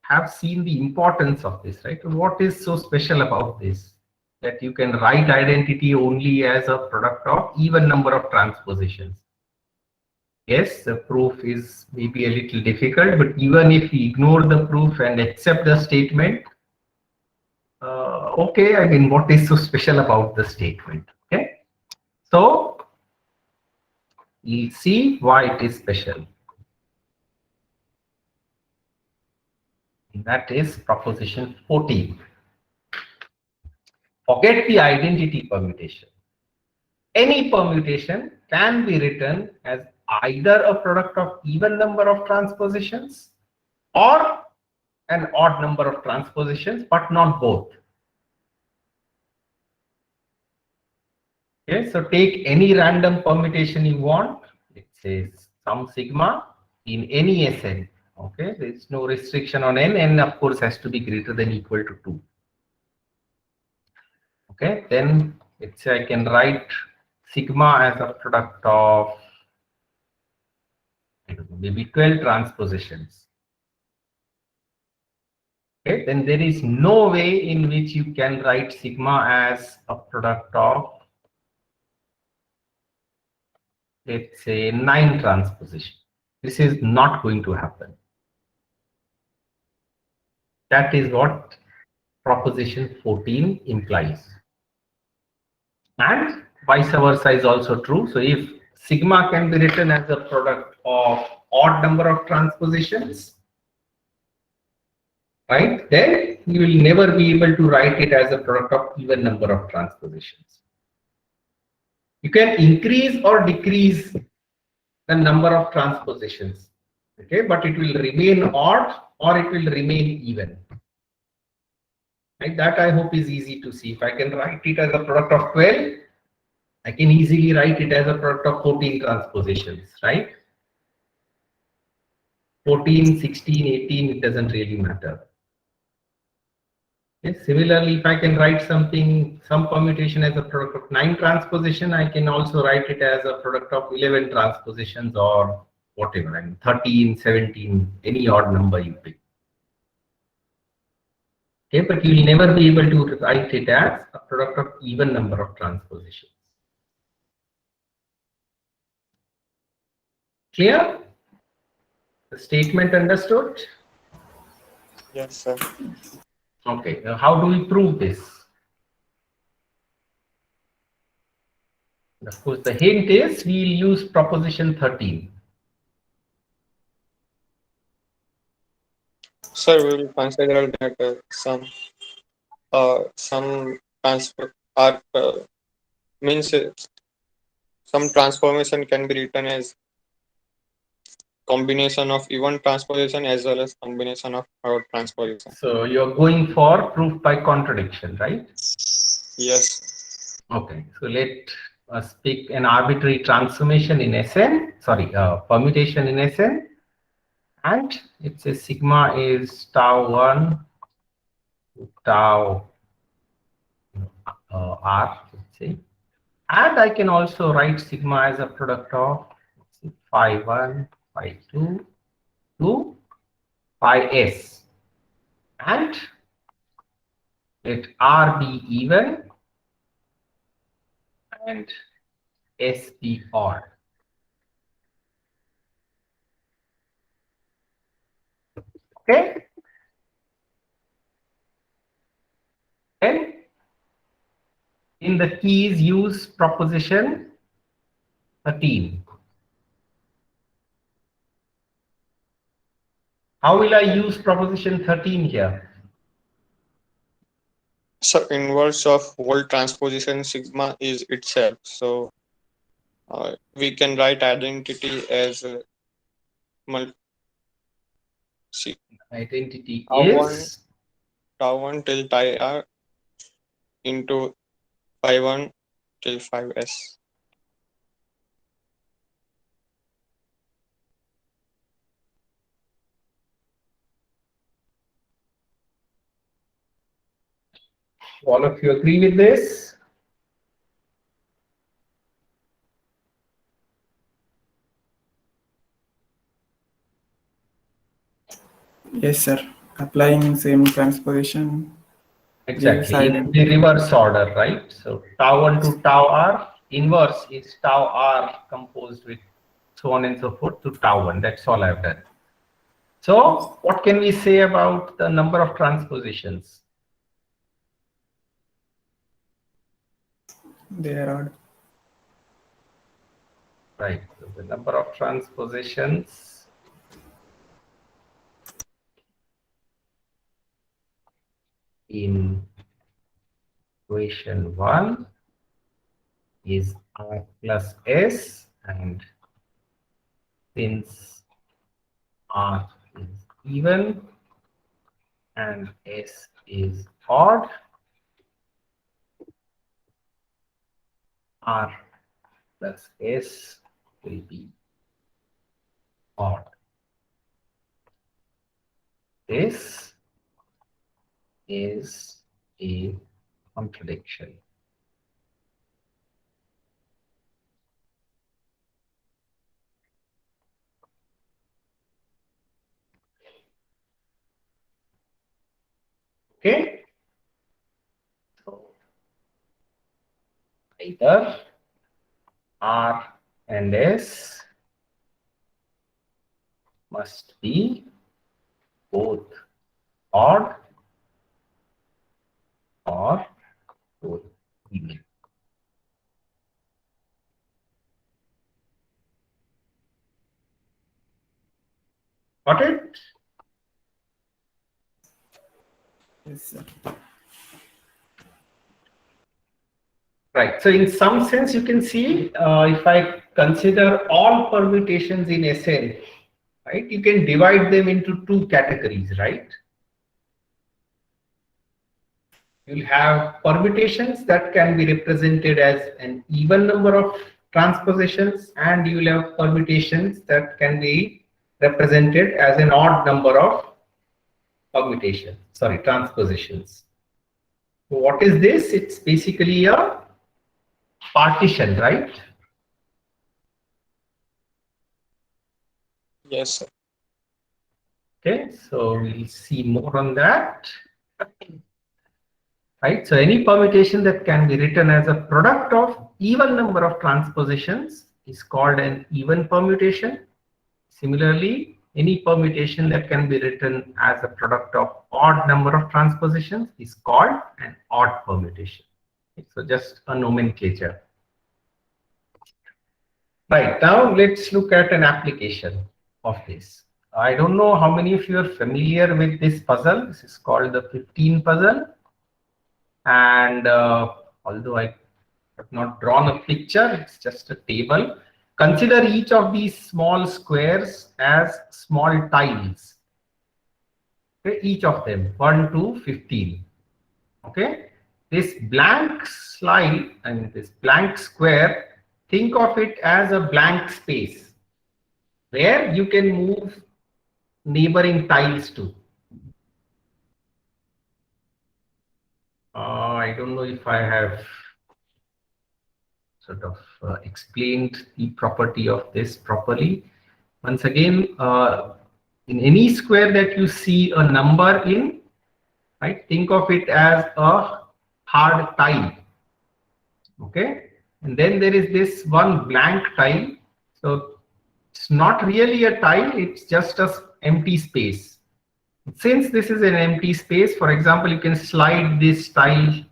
S1: have seen the importance of this, right? What is so special about this? that you can write identity only as a product of even number of transpositions. Yes, the proof is maybe a little difficult, but even if we ignore the proof and accept the statement, okay, I mean, what is so special about the statement? Okay, so we'll see why it is special. And that is proposition 14. Forget the identity permutation. Any permutation can be written as either a product of even number of transpositions or an odd number of transpositions, but not both. Okay, so take any random permutation you want. It says some sigma in any Sn. Okay, there is no restriction on n of course has to be greater than equal to 2. Okay, then let's say I can write sigma as a product of, I don't know, maybe 12 transpositions. Okay, then there is no way in which you can write sigma as a product of, let's say, 9 transpositions. This is not going to happen. That is what proposition 14 implies. And vice versa is also true. So if sigma can be written as a product of odd number of transpositions, right, then you will never be able to write it as a product of even number of transpositions. You can increase or decrease the number of transpositions, okay, but it will remain odd or it will remain even. Right, that I hope is easy to see. If I can write it as a product of 12, I can easily write it as a product of 14 transpositions, right? 14, 16, 18, it doesn't really matter. Okay. Similarly, if I can write something, some permutation as a product of 9 transposition, I can also write it as a product of 11 transpositions or whatever, I mean 13, 17, any odd number you pick. Okay, but you will never be able to write it as a product of even number of transpositions. Clear? The statement understood?
S2: Yes, sir.
S1: Okay, now how do we prove this? And of course, the hint is we'll use proposition 13.
S2: Sir, we will consider that some transfer are means some transformation can be written as combination of even transposition as well as combination of odd transposition.
S1: So you're going for proof by contradiction, right?
S2: Yes.
S1: Okay, so let us pick an arbitrary transformation in Sn, sorry, permutation in Sn, and it says sigma is tau 1 tau r, let's say, and I can also write sigma as a product of, let's say, phi 1, phi 2 to phi s, and let r be even and s be odd. Okay. Then in the keys use proposition 13. How will I use proposition 13 here?
S2: So inverse of whole transposition sigma is itself. So we can write identity as see
S1: Identity
S2: tau
S1: is
S2: 1 till pi r into phi 1 till 5s.
S1: all of you agree with this?
S8: Yes, sir. Applying same transposition.
S1: Exactly, in
S8: identity.
S1: the reverse order, right? So tau 1 to tau r, inverse is tau r composed with so on and so forth to tau 1. That's all I've done. So what can we say about the number of transpositions?
S8: They are odd.
S1: Right, so the number of transpositions in equation 1 is r plus s, and since r is even and s is odd, r plus s will be odd. This is a contradiction. Okay, so either r and s must be both odd or both even. Got it?
S8: Yes, sir.
S1: Right. So in some sense, you can see if I consider all permutations in SN, right, you can divide them into two categories, right? You'll have permutations that can be represented as an even number of transpositions, and you'll have permutations that can be represented as an odd number of transpositions. So what is this? It's basically a partition, right?
S2: Yes, sir.
S1: Okay, so we'll see more on that. Right, so any permutation that can be written as a product of even number of transpositions is called an even permutation. Similarly, any permutation that can be written as a product of odd number of transpositions is called an odd permutation. So just a nomenclature. Right, now let's look at an application of this. I don't know how many of you are familiar with this puzzle. This is called the 15 puzzle. And although I have not drawn a picture, it's just a table. Consider each of these small squares as small tiles. Okay, each of them 1 to 15. Okay, this blank slide and this blank square, think of it as a blank space where you can move neighboring tiles to. I don't know if I have sort of explained the property of this properly. Once again, in any square that you see a number in, right, think of it as a hard tile. Okay, and then there is this one blank tile. So it's not really a tile, it's just a empty space. Since this is an empty space, for example, you can slide this tile.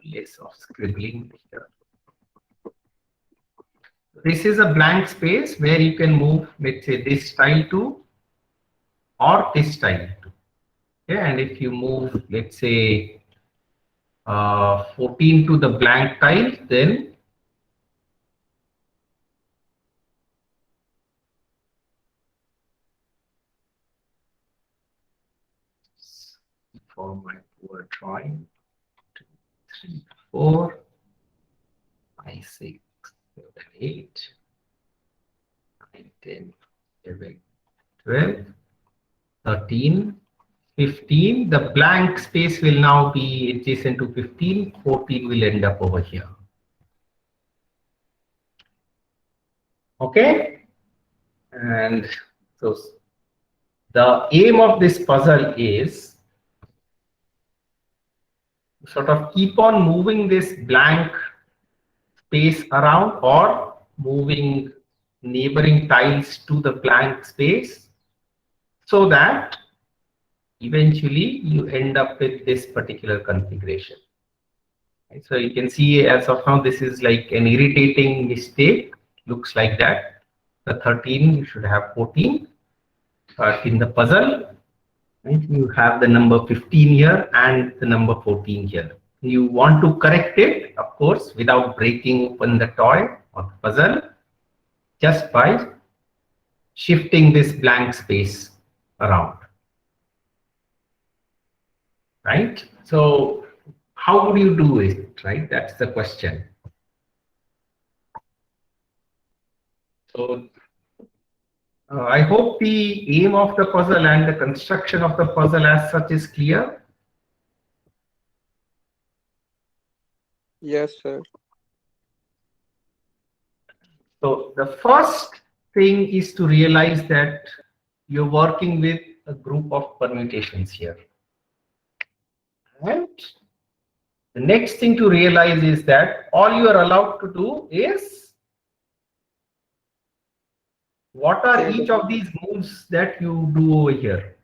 S1: Less of scribbling here. This is a blank space where you can move, let's say, this tile to or this tile to. Okay, and if you move, let's say, 14 to the blank tile, then for my poor drawing, 2, 3, 4, 5, 6, 7, 8, 9, 10, 11, 12, 13, 15. The blank space will now be adjacent to 15. 14 will end up over here. Okay, and so the aim of this puzzle is sort of keep on moving this blank space around or moving neighboring tiles to the blank space so that eventually you end up with this particular configuration. Right? So you can see as of now this is like an irritating mistake, looks like that. The 13 you should have 14, but in the puzzle, right, you have the number 15 here and the number 14 here. You want to correct it, of course, without breaking open the toy or the puzzle, just by shifting this blank space around. Right? So how would you do it? Right? That's the question. So I hope the aim of the puzzle and the construction of the puzzle as such is clear.
S2: Yes, sir.
S1: So the first thing is to realize that you're working with a group of permutations here. And the next thing to realize is that all you are allowed to do is, what are each of these moves that you do over here?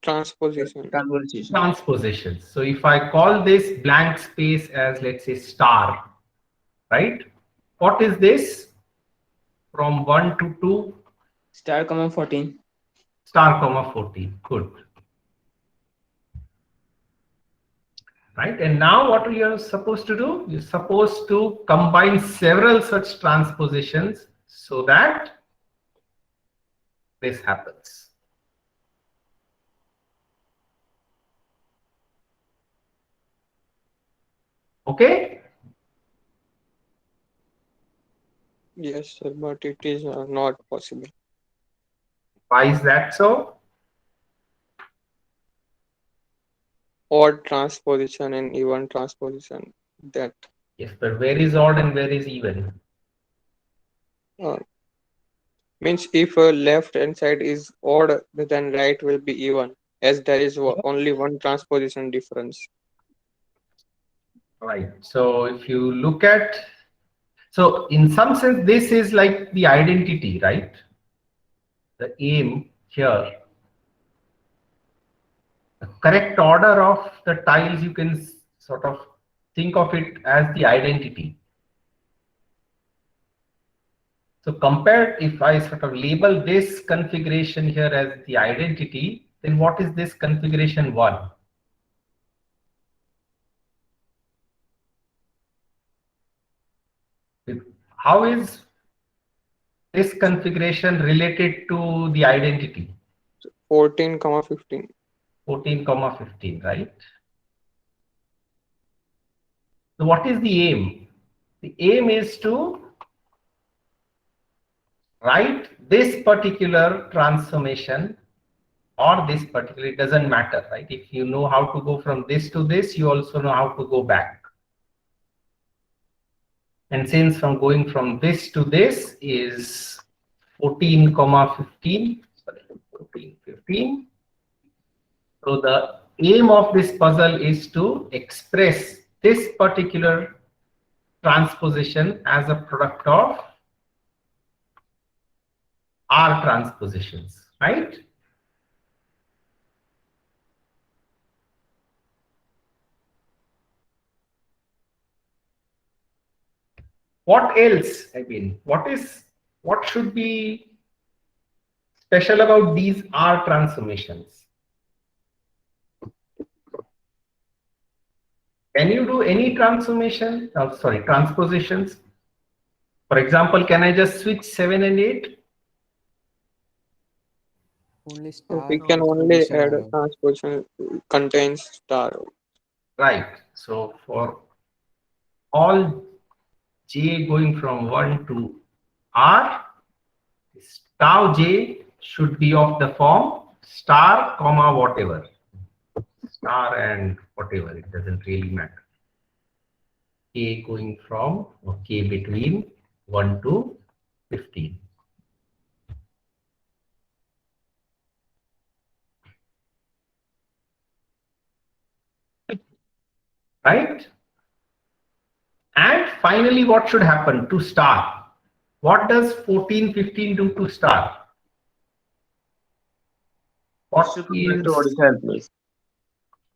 S2: Transposition.
S1: Transpositions. So if I call this blank space as, let's say, star, right? What is this? From 1 to 2?
S6: Star, 14.
S1: Star, 14. Good. Right? And now what you are supposed to do? You're supposed to combine several such transpositions so that this happens. Okay?
S2: Yes, sir, but it is not possible.
S1: Why is that so?
S2: Odd transposition and even transposition. That
S1: Yes, but where is odd and where is even?
S2: means if left hand side is odd, then right will be even, as there is only one transposition difference.
S1: Right. So if you look at, so in some sense, this is like the identity, right? The aim here. The correct order of the tiles, you can sort of think of it as the identity. So compared, if I sort of label this configuration here as the identity, then what is this configuration 1? How is this configuration related to the identity?
S2: 14, 15.
S1: 14, 15, right? So what is the aim? The aim is to write this particular transformation, or this particular, it doesn't matter, right? If you know how to go from this to this, you also know how to go back. And since from going from this to this is 14, 15, sorry, 14, 15. So the aim of this puzzle is to express this particular transposition as a product of R transpositions, right? What else? I mean, what should be special about these R transformations? Can you do any transformation? Oh, sorry, transpositions. For example, can I just switch 7 and 8?
S5: Only
S2: So
S5: star
S2: we can only add a transposition contains star.
S1: Right. So for all j going from 1 to R, tau j should be of the form star, comma, whatever. Star and whatever, it doesn't really matter. K going from, or k between 1 to 15. right? And finally, what should happen to star? What does 14, 15 do to star?
S6: It should be back to original place.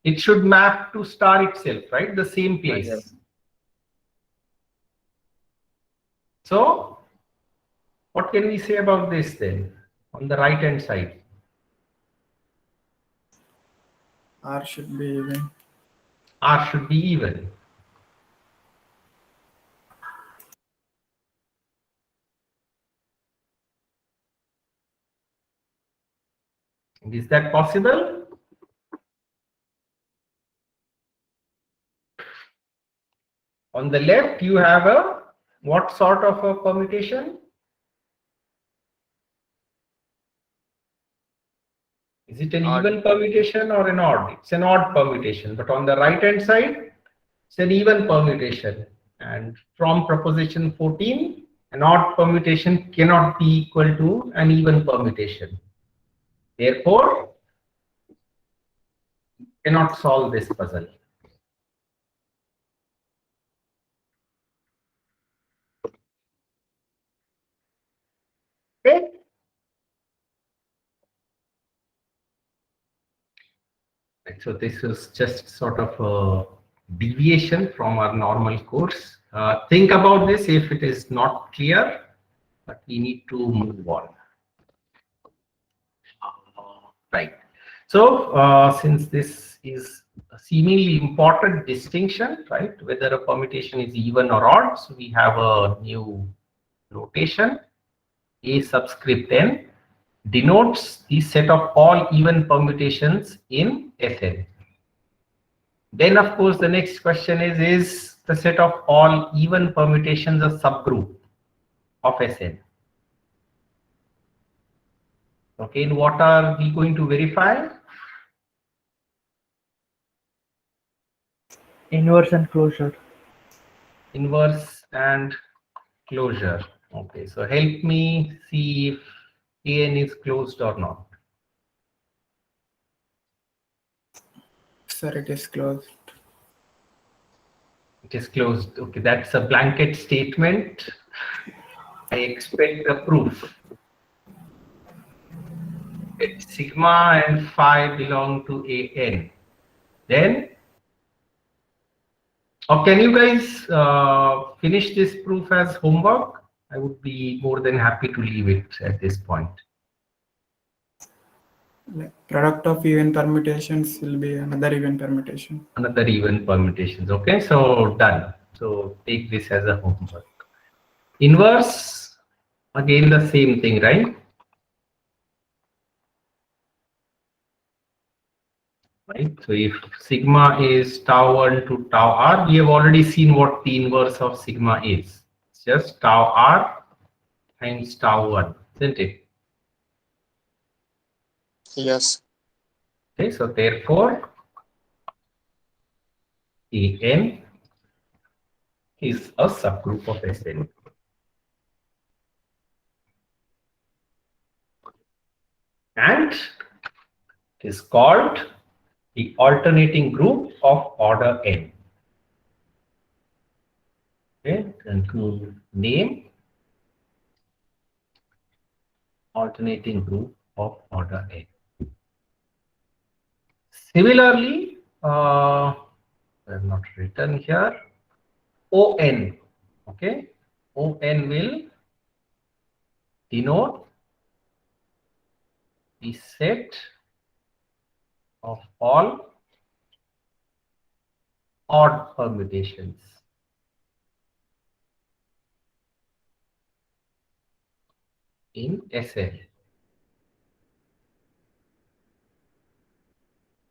S1: It should map to star itself, right? The same place.
S6: Yes.
S1: So, what can we say about this then? On the right hand side,
S8: R should be even.
S1: R should be even. Is that possible? On the left, you have a what sort of a permutation? Is it an
S2: Odd.
S1: even permutation or an odd? It's an odd permutation. But on the right hand side, it's an even permutation. And from proposition 14, an odd permutation cannot be equal to an even permutation. Therefore, you cannot solve this puzzle. Okay. Right, so this is just sort of a deviation from our normal course. Think about this if it is not clear, but we need to move on. Right. So since this is a seemingly important distinction, right, whether a permutation is even or odd, so we have a new notation. A subscript n denotes the set of all even permutations in Sn. Then, of course, the next question is the set of all even permutations a subgroup of Sn? Okay, and what are we going to verify?
S9: Inverse and closure.
S1: Inverse and closure. Okay, so help me see if An is closed or not.
S8: Sir, it is closed.
S1: It is closed. Okay, that's a blanket statement. I expect a proof. If sigma and phi belong to An, then, or can you guys finish this proof as homework? I would be more than happy to leave it at this point.
S8: Like product of even permutations will be another even permutation.
S1: Another even permutations. Okay, so done. So take this as a homework. Inverse, again the same thing, right? Right. So if sigma is tau 1 to tau r, we have already seen what the inverse of sigma is. It's just tau r times tau 1, isn't it?
S2: Yes.
S1: Okay, so therefore, An is a subgroup of Sn. And it is called the alternating group of order n. Okay, conclude name alternating group of order n. Similarly, I have not written here, On. Okay, On will denote the set of all odd permutations in Sn.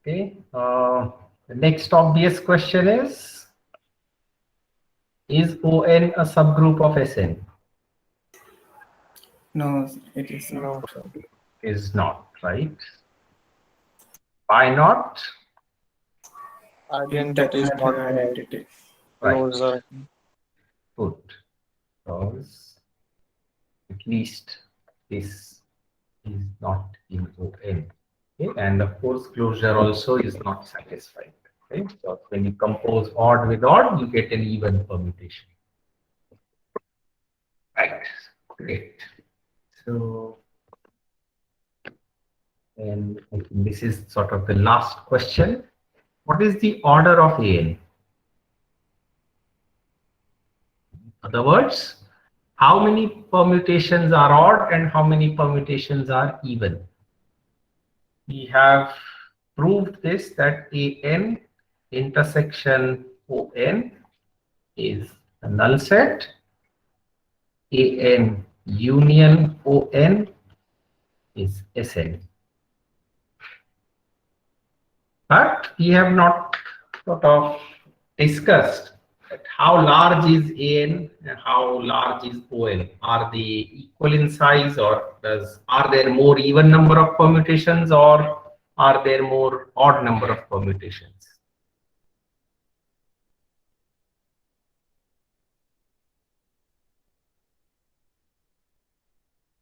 S1: Okay. The next obvious question is On a subgroup of Sn?
S8: No, it is not.
S9: No, sir.
S1: Is not, right? Why not?
S9: Again,
S8: It
S9: that
S8: does
S9: is
S8: not
S9: not
S8: have identity.
S1: Right.
S9: closer.
S1: Good. Because at least this is not in On. Okay. And of course, closure also is not satisfied. Okay, so when you compose odd with odd, you get an even permutation. Right. Great. So, and I think this is sort of the last question. What is the order of AN? In other words, how many permutations are odd and how many permutations are even? We have proved this, that AN intersection ON is a null set. AN union ON is SN. But we have not sort of discussed that how large is AN and how large is ON. Are they equal in size, or are there more even number of permutations, or are there more odd number of permutations?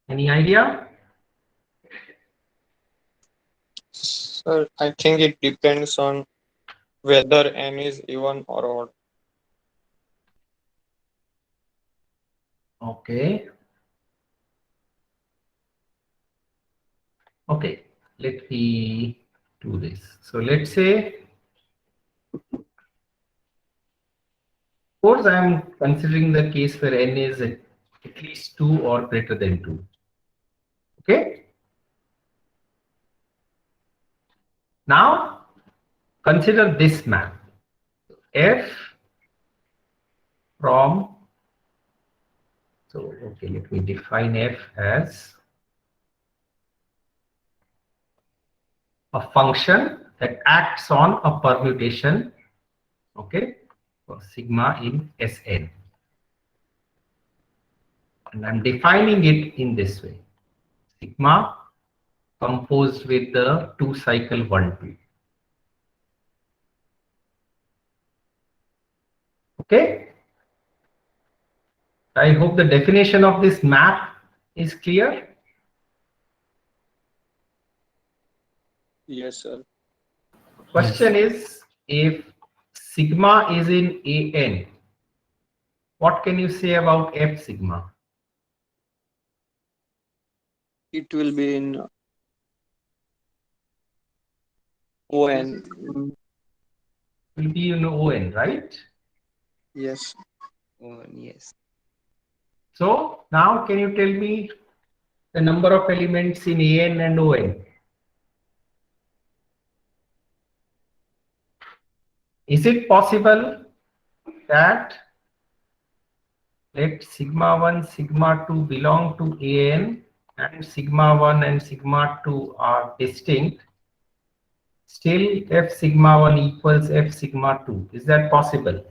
S1: Any idea?
S2: Sir, I think it depends on whether n is even or odd.
S1: Okay. Okay, let me do this. So let's say, of course, I am considering the case where n is at least 2 or greater than 2. Okay. Now, consider this map. F from, so okay, let me define F as a function that acts on a permutation, okay, for sigma in Sn. And I'm defining it in this way. Sigma composed with the 2 cycle 1, 2. Okay. I hope the definition of this map is clear.
S2: Yes, sir.
S1: Question is, if sigma is in AN, what can you say about F sigma?
S2: It will be in ON.
S1: Will be in ON, right?
S2: Yes.
S6: Oh, yes.
S1: So now can you tell me the number of elements in AN and ON? Is it possible that let sigma 1, sigma 2 belong to AN and sigma 1 and sigma 2 are distinct, still F sigma 1 equals F sigma 2? Is that possible?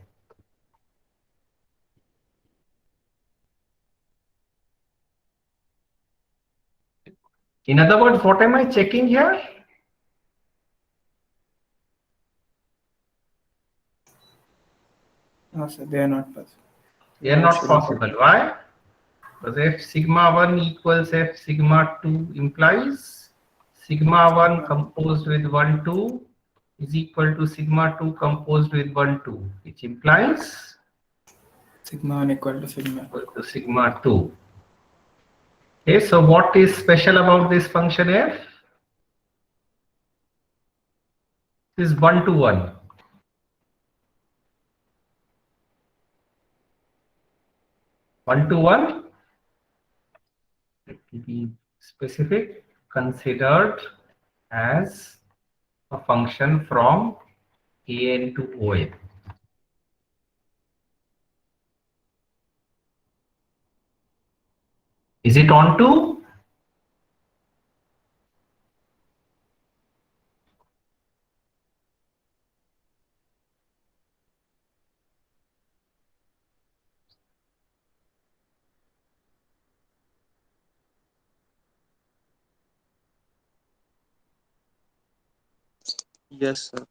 S1: In other words, what am I checking here?
S8: No, sir, they are not possible.
S1: They are not possible. Why? Because F sigma 1 equals F sigma 2 implies sigma 1 composed with 1, 2 is equal to sigma 2 composed with 1, 2, which implies
S8: Sigma 1 equal to sigma.
S1: equal to sigma 2. Okay, so what is special about this function F? This is 1 to 1. 1 to 1, let me be specific, considered as a function from AN to ON. Is it on to?
S2: Yes, sir.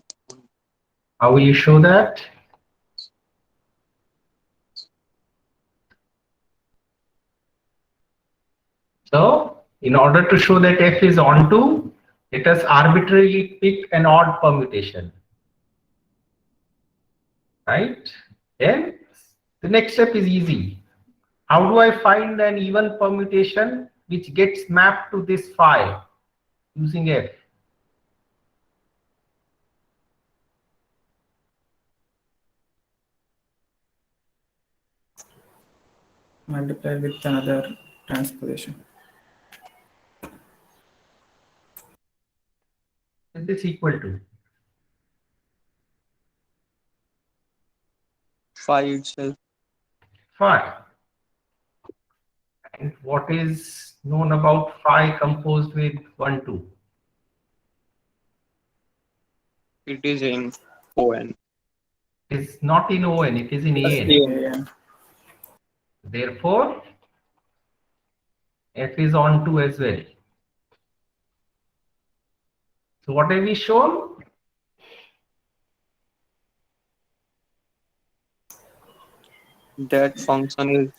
S1: How will you show that? So, in order to show that F is onto, let us arbitrarily pick an odd permutation. right? Then the next step is easy. How do I find an even permutation which gets mapped to this file using F?
S8: Multiply with another transposition.
S1: Is this equal to?
S2: Phi itself.
S1: Phi. And what is known about phi composed with 1, 2?
S2: It is in ON.
S1: It's not in ON, it is in
S2: Yes,
S1: AN.
S8: Yeah.
S1: Therefore, F is on 2 as well. So what have we shown?
S2: that function is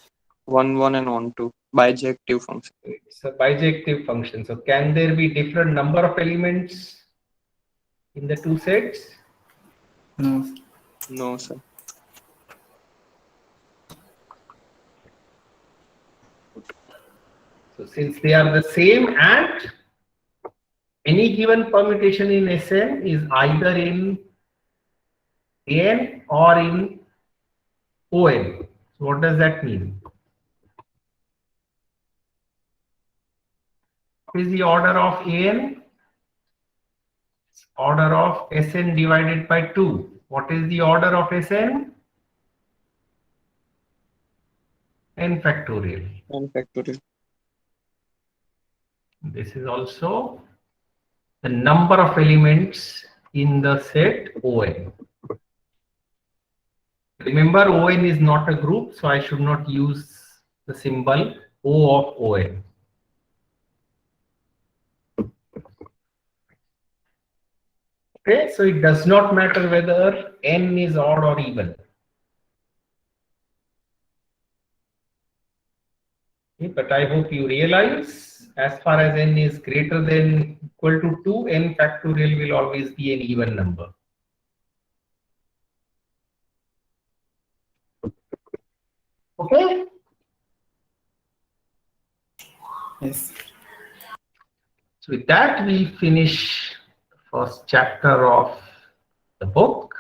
S2: 1, 1 and 1, 2. Bijective function.
S1: It's a bijective function. So can there be different number of elements in the two sets?
S8: No.
S2: No, sir.
S1: So since they are the same and any given permutation in Sn is either in An or in On. So what does that mean? What is the order of An? Order of Sn divided by 2. What is the order of Sn? N factorial.
S2: N factorial.
S1: This is also the number of elements in the set On. Remember, On is not a group, so I should not use the symbol O of On. Okay, so it does not matter whether N is odd or even. Okay, but I hope you realize as far as N is greater than equal to 2, N factorial will always be an even number. Okay?
S8: Yes.
S1: So with that, we finish the first chapter of the book.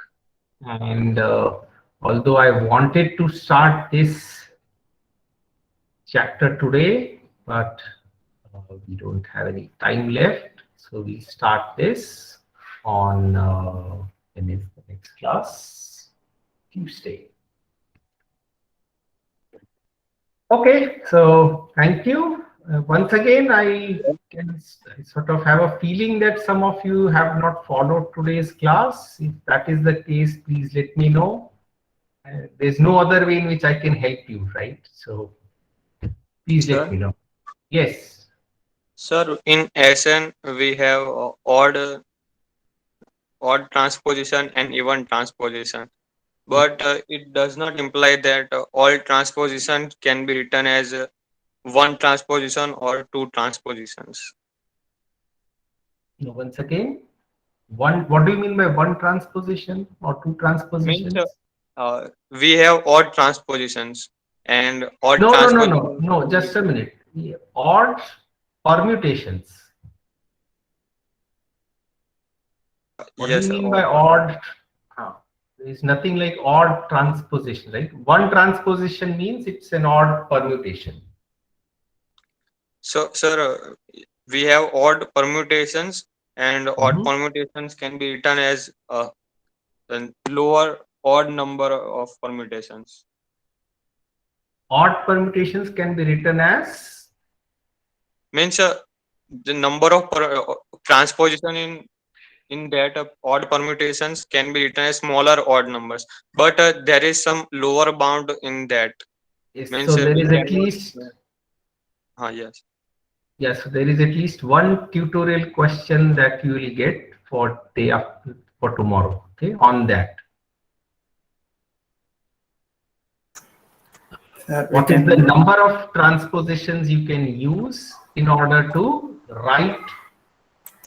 S1: And although I wanted to start this chapter today, but we don't have any time left, so we start this on the next class, Tuesday. Okay, so thank you. Once again, I can sort of have a feeling that some of you have not followed today's class. If that is the case, please let me know. There's no other way in which I can help you, right? So please let me know. Yes.
S2: Sir, in Sn we have odd transposition and even transposition, but it does not imply that all transposition can be written as one transposition or two transpositions.
S1: No, once again, what do you mean by one transposition or two transpositions?
S2: Means we have odd transpositions and odd
S1: No,
S2: transpositions.
S1: no, just a minute. Odd permutations. What
S2: Yes,
S1: do you
S2: sir,
S1: mean by odd? There is nothing like odd transposition, right? One transposition means it's an odd permutation.
S2: So, sir, we have odd permutations, and odd permutations can be written as a lower odd number of permutations.
S1: Odd permutations can be written as?
S2: Means the number of transposition in that odd permutations can be written as smaller odd numbers, but there is some lower bound in that.
S1: Yes,
S2: Means
S1: so there
S2: we
S1: is at
S2: cannot.
S1: least.
S2: Yes.
S1: Yes, so there is at least one tutorial question that you will get for day after, for tomorrow. Okay, on that. What is the number of transpositions you can use in order to write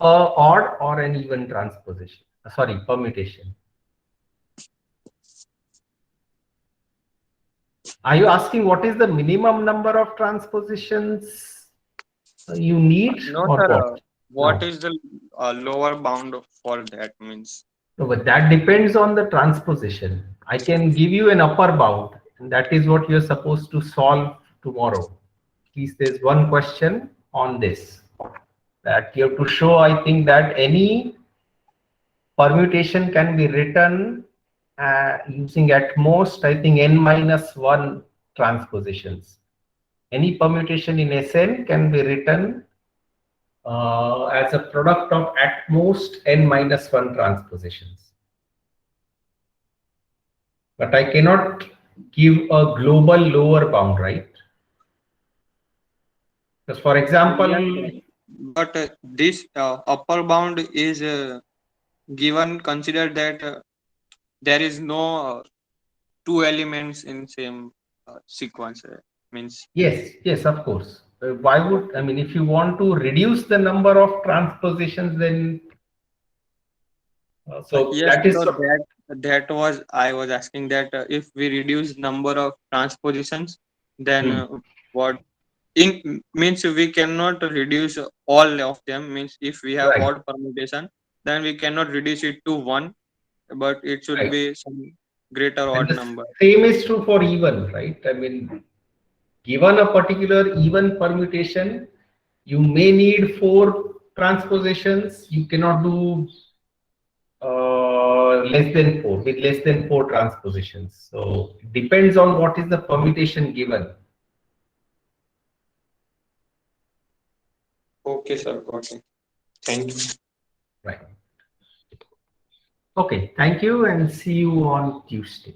S1: a odd or an even transposition? Sorry, permutation. Are you asking what is the minimum number of transpositions you need
S2: No,
S1: or
S2: sir.
S1: what?
S2: What
S1: No.
S2: is the lower bound for that means?
S1: No, but that depends on the transposition. I can give you an upper bound, and that is what you're supposed to solve tomorrow. Please, there's one question on this that you have to show. I think that any permutation can be written using at most, I think, n-1 transpositions. Any permutation in Sn can be written as a product of at most n-1 transpositions. But I cannot give a global lower bound, right? Because, for example,
S2: Yes, sir. But this upper bound is given consider that there is no two elements in same sequence means.
S1: yes, of course. Why would, I mean, if you want to reduce the number of transpositions, then so
S2: Yes,
S1: that is
S2: so that was I was asking that if we reduce number of transpositions, then what in means we cannot reduce all of them. Means if we have
S1: right,
S2: odd permutation, then we cannot reduce it to one, but it should
S1: right.
S2: be some greater
S1: And
S2: odd
S1: the
S2: number.
S1: same is true for even, right? I mean, given a particular even permutation, you may need 4 transpositions. You cannot do less than 4 with less than 4 transpositions. So it depends on what is the permutation given.
S2: Okay, sir. Okay. Thank you.
S1: Right. Okay. Thank you and see you on Tuesday.